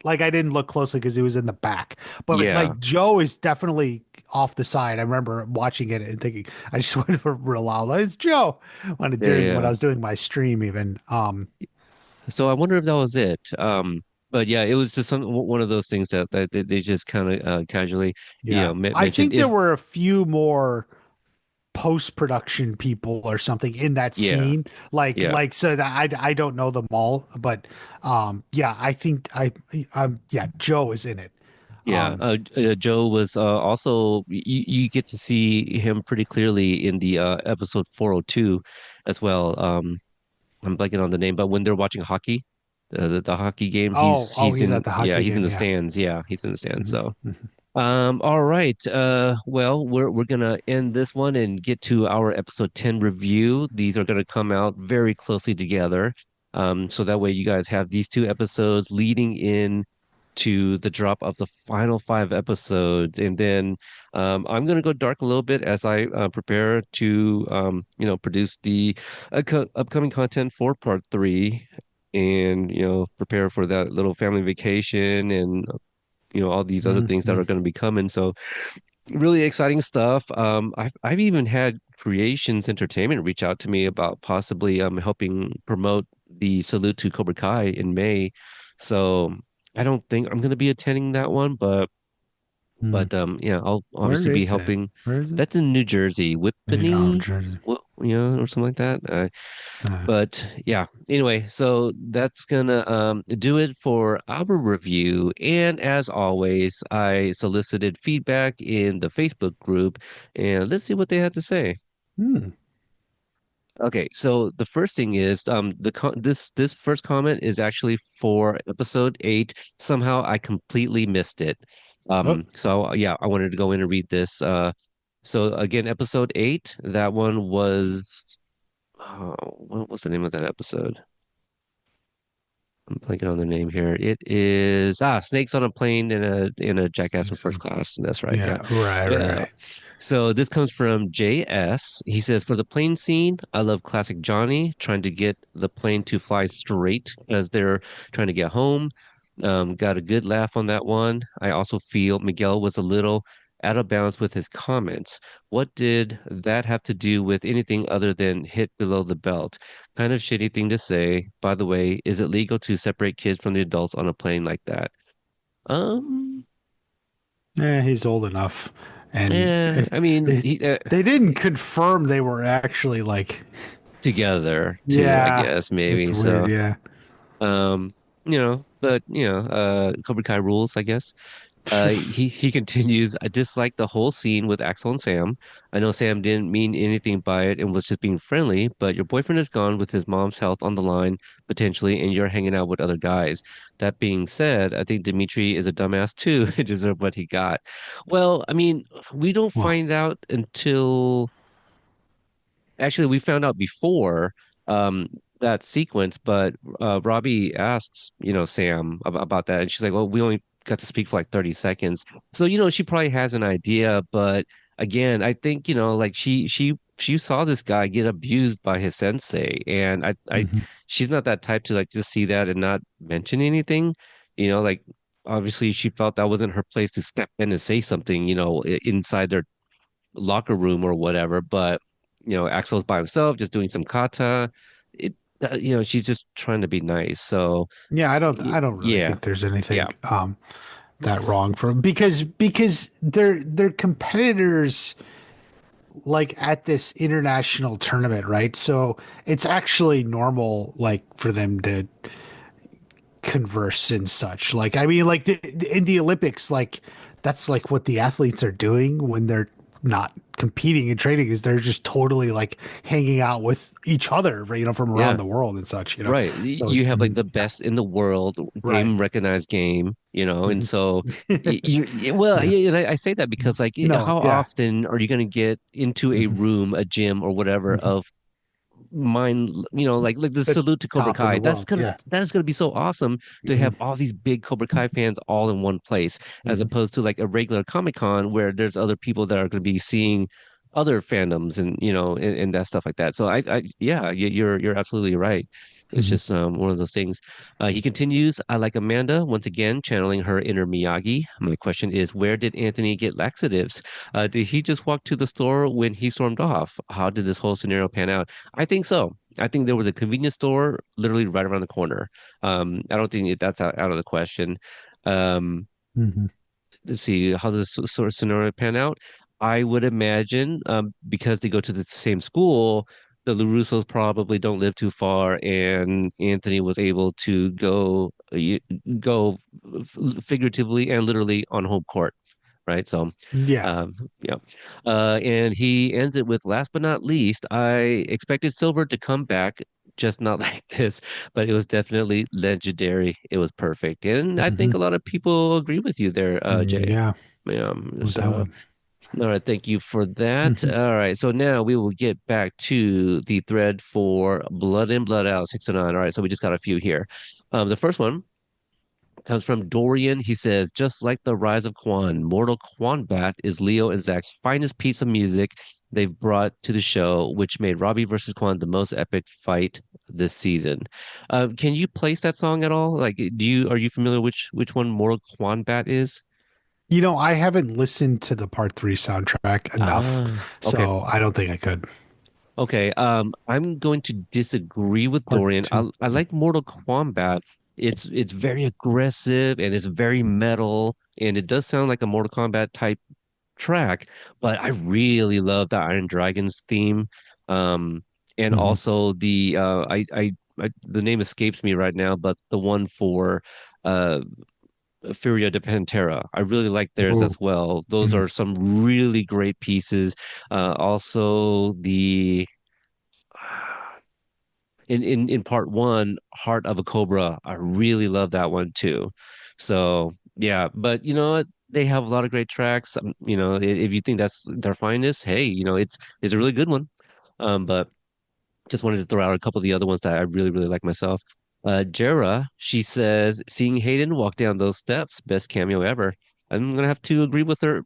S2: look closely because he was in the back. But
S1: Yeah,
S2: like Joe is definitely off the side. I remember watching it and thinking, I just went for real loud. It's Joe
S1: yeah,
S2: when I
S1: yeah.
S2: was doing my stream even.
S1: So I wonder if that was it. But yeah, it was just one of those things that they just kind of casually,
S2: Yeah. I
S1: mentioned.
S2: think there
S1: If
S2: were a few more post-production people or something in that
S1: Yeah,
S2: scene,
S1: yeah,
S2: so that I don't know them all, but yeah, I think yeah, Joe is in it.
S1: yeah.
S2: um
S1: Joe was also, you get to see him pretty clearly in the episode 402 as well. I'm blanking on the name, but when they're watching hockey, the hockey game,
S2: oh,
S1: he's
S2: he's
S1: in,
S2: at the
S1: yeah,
S2: hockey
S1: he's in
S2: game,
S1: the
S2: yeah.
S1: stands. Yeah, he's in the stands.
S2: Hmm.
S1: So
S2: Hmm.
S1: all right. Well, we're gonna end this one and get to our episode 10 review. These are gonna come out very closely together. So that way you guys have these two episodes leading in to the drop of the final five episodes. And then I'm gonna go dark a little bit as I prepare to produce the upcoming content for part three, and prepare for that little family vacation, and all these other things that
S2: Hmm.
S1: are going to be coming. So really exciting stuff. I've even had Creations Entertainment reach out to me about possibly helping promote the Salute to Cobra Kai in May. So I don't think I'm going to be attending that one, but
S2: Hmm.
S1: yeah, I'll
S2: Where
S1: obviously be
S2: is it?
S1: helping.
S2: Where is it?
S1: That's in New Jersey,
S2: Oh,
S1: Whippany,
S2: Jersey.
S1: or something like that.
S2: Uh,
S1: But yeah, anyway, so that's gonna do it for our review. And as always, I solicited feedback in the Facebook group, and let's see what they had to say.
S2: hmm.
S1: Okay, so the first thing is this first comment is actually for episode 8. Somehow I completely missed it.
S2: Oh,
S1: So yeah, I wanted to go in and read this. So again, episode 8, that one was, what was the name of that episode? I'm blanking on the name here. It is Snakes on a Plane in a Jackass in First
S2: so,
S1: Class. That's right.
S2: yeah,
S1: Yeah.
S2: right,
S1: Yeah.
S2: right.
S1: So this comes from JS. He says, for the plane scene, I love classic Johnny trying to get the plane to fly straight as they're trying to get home. Got a good laugh on that one. I also feel Miguel was a little out of bounds with his comments. What did that have to do with anything other than hit below the belt? Kind of shitty thing to say. By the way, is it legal to separate kids from the adults on a plane like that? Um,
S2: He's old enough, and
S1: I mean,
S2: it, they didn't confirm they were actually like,
S1: together too, I
S2: yeah,
S1: guess
S2: it's
S1: maybe.
S2: weird.
S1: So,
S2: Yeah.
S1: um, but Cobra Kai rules, I guess. He continues, I dislike the whole scene with Axel and Sam. I know Sam didn't mean anything by it and was just being friendly, but your boyfriend is gone with his mom's health on the line, potentially, and you're hanging out with other guys. That being said, I think Dimitri is a dumbass too. He deserved what he got. Well, I mean, we don't
S2: Well,
S1: find out until actually, we found out before um, that sequence, but Robbie asks, Sam about that, and she's like, "Well, we only got to speak for like 30 seconds." So, she probably has an idea, but again, I think, like she saw this guy get abused by his sensei, and
S2: mhm.
S1: she's not that type to like just see that and not mention anything, like obviously she felt that wasn't her place to step in and say something, inside their locker room or whatever. But Axel's by himself, just doing some kata. It, she's just trying to be nice. So
S2: Yeah, I don't really
S1: yeah,
S2: think there's anything
S1: yeah,
S2: that wrong for them because they're competitors like at this international tournament, right? So it's actually normal like for them to converse and such. Like I mean, like in the Olympics, like that's like what the athletes are doing when they're not competing and training is they're just totally like hanging out with each other, right, from around
S1: yeah.
S2: the world and such,
S1: Right.
S2: So
S1: You have like the best in the world
S2: right.
S1: game recognized game, and
S2: Mhm.
S1: so well,
S2: Yeah.
S1: yeah, and I say that because like
S2: No,
S1: how
S2: yeah.
S1: often are you going to get into a
S2: Mhm.
S1: room, a gym or whatever
S2: Mhm.
S1: of mine, like the
S2: The
S1: salute to Cobra
S2: top in
S1: Kai.
S2: the world. Yeah.
S1: That is gonna be so awesome to
S2: Mhm.
S1: have all these big Cobra Kai fans all in one place, as
S2: Mhm.
S1: opposed to like a regular Comic Con where there's other people that are gonna be seeing other fandoms and and that stuff like that. So yeah, you're absolutely right. It's
S2: Mhm.
S1: just one of those things. He continues, I like Amanda once again channeling her inner Miyagi. My question is, where did Anthony get laxatives? Did he just walk to the store when he stormed off? How did this whole scenario pan out? I think so. I think there was a convenience store literally right around the corner. I don't think that's out of the question. Um,
S2: Mhm.
S1: let's see, how does this sort of scenario pan out? I would imagine because they go to the same school, the LaRussos probably don't live too far, and Anthony was able to go figuratively and literally on home court, right? So,
S2: Yeah.
S1: yeah. And he ends it with, last but not least, I expected Silver to come back, just not like this, but it was definitely legendary. It was perfect. And I think
S2: Mhm.
S1: a lot of people agree with you there, Jay.
S2: Yeah.
S1: Yeah.
S2: With that
S1: So,
S2: one.
S1: all right. Thank you for that.
S2: Mhm.
S1: All right. So now we will get back to the thread for Blood In, Blood Out 609. All right. So we just got a few here. The first one comes from Dorian. He says, just like the rise of Quan, Mortal Kombat is Leo and Zach's finest piece of music they've brought to the show, which made Robbie versus Quan the most epic fight this season. Can you place that song at all? Like, are you familiar which one Mortal Kombat is?
S2: I haven't listened to the part three soundtrack enough,
S1: Okay.
S2: so I don't think I could.
S1: Okay, I'm going to disagree with
S2: Part
S1: Dorian.
S2: two.
S1: I like Mortal Kombat. It's very aggressive and it's very metal, and it does sound like a Mortal Kombat type track, but I really love the Iron Dragons theme. Um, and
S2: Hmm.
S1: also the name escapes me right now, but the one for uh Furia de Pantera. I really like theirs
S2: Oh.
S1: as well. Those
S2: Mhm.
S1: are some really great pieces. Also the in part one, Heart of a Cobra. I really love that one too. So yeah, but you know what? They have a lot of great tracks. If you think that's their finest, hey, it's a really good one. But just wanted to throw out a couple of the other ones that I really, really like myself. Jera, she says, seeing Hayden walk down those steps, best cameo ever. I'm gonna have to agree with her,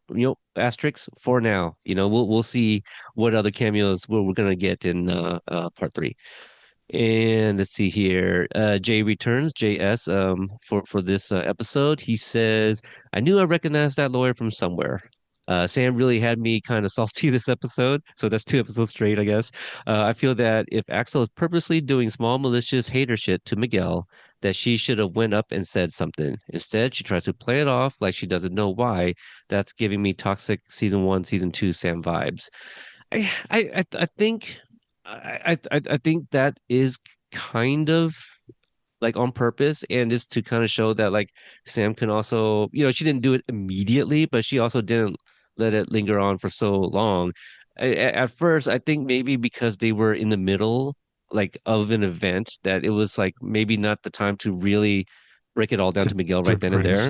S1: asterisks for now. We'll see what other cameos we're gonna get in part three. And let's see here. Jay returns, JS, for this episode. He says, I knew I recognized that lawyer from somewhere. Sam really had me kind of salty this episode, so that's two episodes straight, I guess. I feel that if Axel is purposely doing small malicious hater shit to Miguel, that she should have went up and said something. Instead, she tries to play it off like she doesn't know why. That's giving me toxic season one, season two Sam vibes. I think I think that is kind of like on purpose, and is to kind of show that like Sam can also, she didn't do it immediately, but she also didn't let it linger on for so long. At first, I think maybe because they were in the middle like of an event, that it was like maybe not the time to really break it all down
S2: to
S1: to Miguel
S2: to
S1: right then and
S2: bring.
S1: there,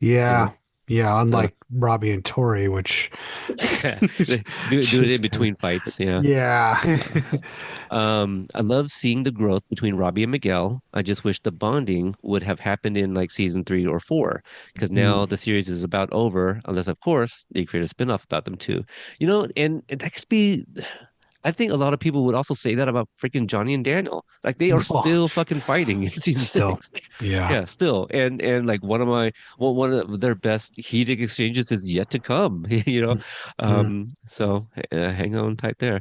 S1: you
S2: Yeah,
S1: know.
S2: yeah.
S1: So
S2: Unlike Robbie and Tori, which
S1: yeah, do it in
S2: just kind of
S1: between fights, yeah.
S2: yeah.
S1: I love seeing the growth between Robbie and Miguel. I just wish the bonding would have happened in like season three or four, because
S2: Mm.
S1: now the series is about over, unless of course they create a spinoff about them too. And that could be. I think a lot of people would also say that about freaking Johnny and Daniel. Like they are
S2: Oh,
S1: still fucking fighting in season
S2: still,
S1: six.
S2: yeah.
S1: Yeah, still. And like one of their best heated exchanges is yet to come, you know.
S2: Mm.
S1: So hang on tight there.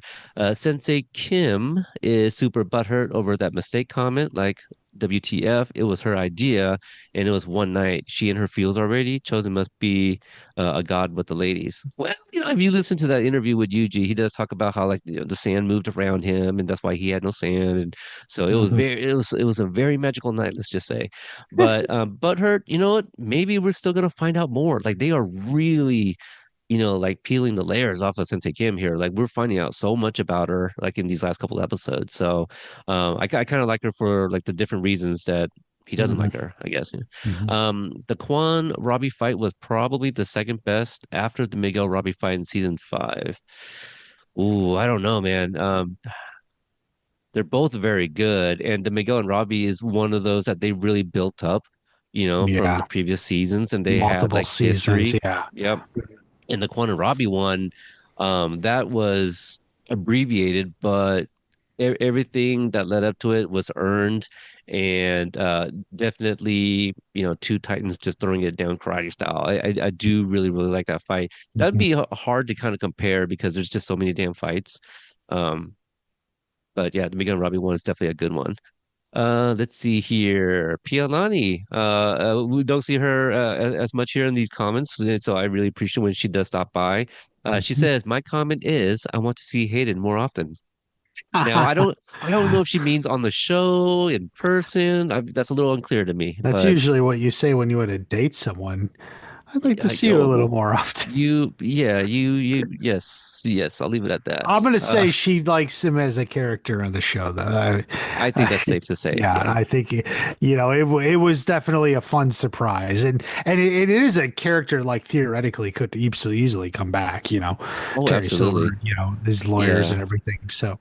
S1: Sensei Kim is super butthurt over that mistake comment, like WTF, it was her idea and it was one night. She and her feels already. Chosen must be a god with the ladies. Well, if you listen to that interview with Yuji, he does talk about how like the sand moved around him, and that's why he had no sand, and so
S2: Mhm.
S1: it was a very magical night, let's just say. But Butthurt, you know what? Maybe we're still gonna find out more. Like they are really, like peeling the layers off of Sensei Kim here. Like we're finding out so much about her, like in these last couple episodes. So, I kind of like her for like the different reasons that he doesn't
S2: Mhm.
S1: like her, I guess. Yeah.
S2: Mhm.
S1: The Quan Robbie fight was probably the second best after the Miguel Robbie fight in season five. Ooh, I don't know, man. They're both very good, and the Miguel and Robbie is one of those that they really built up, from the
S2: Yeah,
S1: previous seasons, and they had
S2: multiple
S1: like
S2: seasons.
S1: history.
S2: Yeah.
S1: Yep. And the Quan and Robbie one, that was abbreviated, but everything that led up to it was earned, and definitely, two Titans just throwing it down karate style. I do really, really like that fight. That'd
S2: Mhm.
S1: be hard to kind of compare because there's just so many damn fights. Um, but yeah, the Miguel and Robbie one is definitely a good one. Let's see here. Pialani. We don't see her as much here in these comments, so I really appreciate when she does stop by. She says, "My comment is, I want to see Hayden more often." Now, I don't know if she means on the show, in person. That's a little unclear to me.
S2: That's
S1: But
S2: usually what you say when you want to date someone. I'd like to
S1: yeah,
S2: see you a little more often.
S1: yes, yes. I'll leave it at
S2: I'm
S1: that.
S2: gonna say she likes him as a character on the show, though.
S1: I think that's safe to say.
S2: Yeah,
S1: Yeah.
S2: I think it was definitely a fun surprise, and it is a character like theoretically could easily come back.
S1: Oh,
S2: Terry Silver,
S1: absolutely.
S2: his lawyers and
S1: Yeah.
S2: everything. So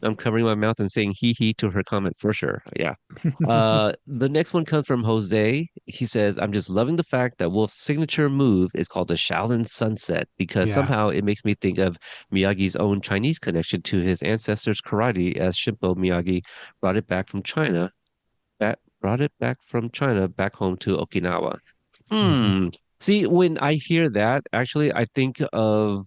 S1: I'm covering my mouth and saying hee hee to her comment for sure. Yeah. The next one comes from Jose. He says, I'm just loving the fact that Wolf's signature move is called the Shaolin Sunset because
S2: yeah.
S1: somehow it makes me think of Miyagi's own Chinese connection to his ancestors' karate as Shimpo Miyagi brought it back from China, brought it back from China back home to Okinawa.
S2: Mhm.
S1: Hmm. See, when I hear that, actually, I think of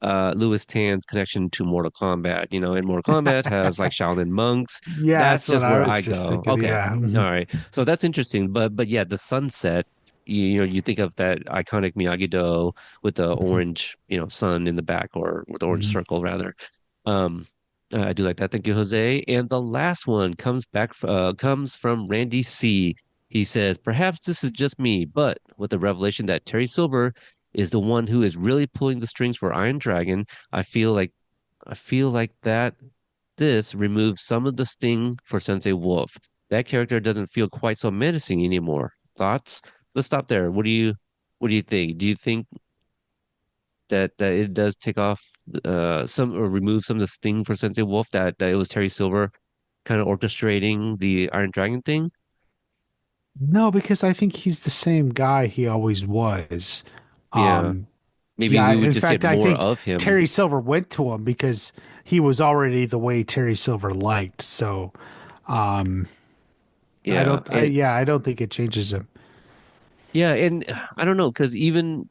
S1: Lewis Tan's connection to Mortal Kombat. And Mortal Kombat has like Shaolin monks.
S2: Yeah,
S1: That's
S2: that's what
S1: just
S2: I
S1: where
S2: was
S1: I
S2: just
S1: go.
S2: thinking.
S1: Okay.
S2: Yeah.
S1: All
S2: Mhm.
S1: right. So that's interesting. But yeah, the sunset, you think of that iconic Miyagi-Do with the
S2: Mhm.
S1: orange, sun in the back, or with the orange
S2: Mhm.
S1: circle rather. Um, I do like that. Thank you, Jose. And the last one comes from Randy C. He says, perhaps this is just me, but with the revelation that Terry Silver is the one who is really pulling the strings for Iron Dragon, I feel like I feel like that this removes some of the sting for Sensei Wolf. That character doesn't feel quite so menacing anymore. Thoughts? Let's stop there. What do you think? Do you think that it does take off some, or remove some of the sting for Sensei Wolf, that it was Terry Silver kind of orchestrating the Iron Dragon thing?
S2: No, because I think he's the same guy he always was.
S1: Yeah.
S2: Um,
S1: Maybe
S2: yeah,
S1: we would
S2: in
S1: just get
S2: fact, I
S1: more
S2: think
S1: of him.
S2: Terry Silver went to him because he was already the way Terry Silver liked. So, um,
S1: Yeah. And
S2: I don't think it changes him.
S1: yeah, and I don't know, because even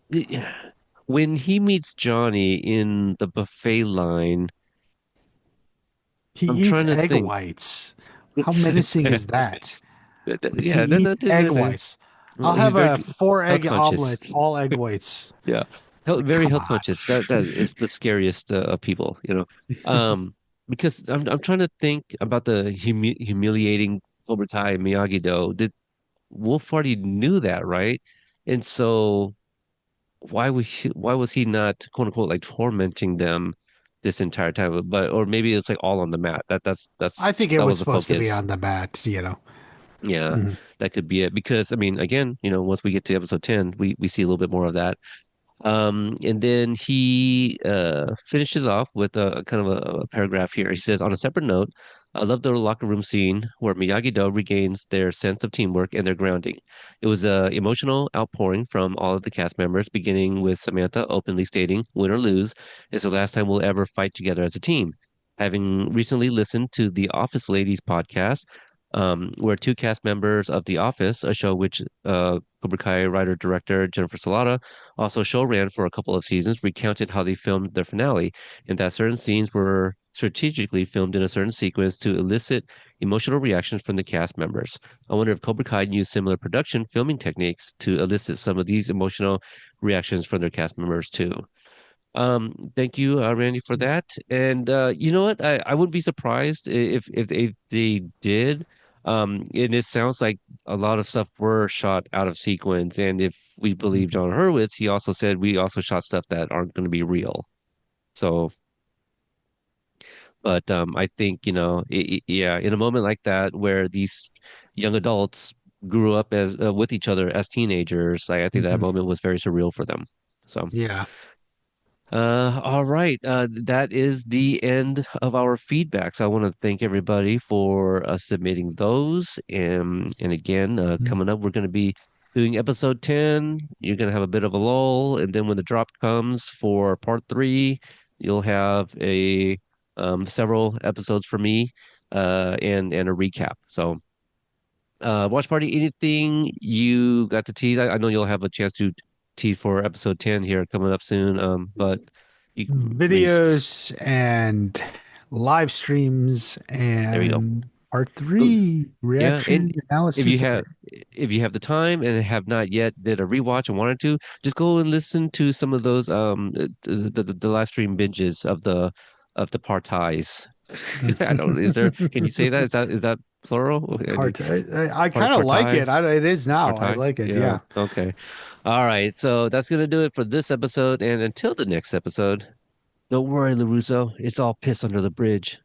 S1: Yeah. When he meets Johnny in the buffet line,
S2: He
S1: I'm
S2: eats
S1: trying to
S2: egg
S1: think.
S2: whites. How menacing is that? He
S1: Yeah,
S2: eats egg
S1: that,
S2: whites.
S1: well,
S2: I'll
S1: he's
S2: have a
S1: very
S2: four
S1: health
S2: egg
S1: conscious.
S2: omelet, all egg whites.
S1: Yeah,
S2: Like,
S1: very
S2: come
S1: health
S2: on.
S1: conscious. That is the scariest of people, Um, because I'm trying to think about the humiliating Cobra Kai and Miyagi-Do. Did Wolf already knew that, right? And so why was he not quote unquote like tormenting them this entire time? But or maybe it's like all on the mat.
S2: I think it
S1: That
S2: was
S1: was the
S2: supposed to be
S1: focus.
S2: on the mat.
S1: Yeah,
S2: Mhm.
S1: that could be it. Because I mean, again, once we get to episode 10, we see a little bit more of that. And then he finishes off with a kind of a paragraph here. He says, on a separate note, I love the locker room scene where Miyagi-Do regains their sense of teamwork and their grounding. It was a emotional outpouring from all of the cast members, beginning with Samantha openly stating, win or lose, it's the last time we'll ever fight together as a team. Having recently listened to the Office Ladies podcast, where two cast members of The Office, a show which Cobra Kai writer-director Jennifer Salata also, show ran for a couple of seasons, recounted how they filmed their finale, and that certain scenes were strategically filmed in a certain sequence to elicit emotional reactions from the cast members. I wonder if Cobra Kai used similar production filming techniques to elicit some of these emotional reactions from their cast members too. Thank you, Randy, for that. And you know what? I wouldn't be surprised if they did. And it sounds like a lot of stuff were shot out of sequence. And if we believe John Hurwitz, he also said we also shot stuff that aren't going to be real. So, but I think, yeah, in a moment like that where these young adults grew up as with each other as teenagers, I think that
S2: Mhm.
S1: moment was very surreal for them. So.
S2: Yeah.
S1: All right. That is the end of our feedbacks. I want to thank everybody for submitting those. And again, coming up, we're going to be doing episode 10. You're going to have a bit of a lull. And then when the drop comes for part three, you'll have a several episodes for me and a recap. So, watch party, anything you got to tease? I know you'll have a chance to tease for episode 10 here coming up soon. But you, I mean,
S2: Videos and live streams
S1: there you go.
S2: and part
S1: Oh,
S2: three
S1: yeah, and
S2: reaction
S1: if you
S2: analysis.
S1: have if you have the time and have not yet did a rewatch and wanted to, just go and listen to some of those the live stream binges of the parties. I don't. Is there? Can you say that? Is that plural?
S2: Part. I
S1: Part
S2: kind of like
S1: partai?
S2: it. It is now. I
S1: Partai?
S2: like it.
S1: Yeah.
S2: Yeah.
S1: Okay. All right. So that's gonna do it for this episode. And until the next episode, don't worry, LaRusso. It's all piss under the bridge.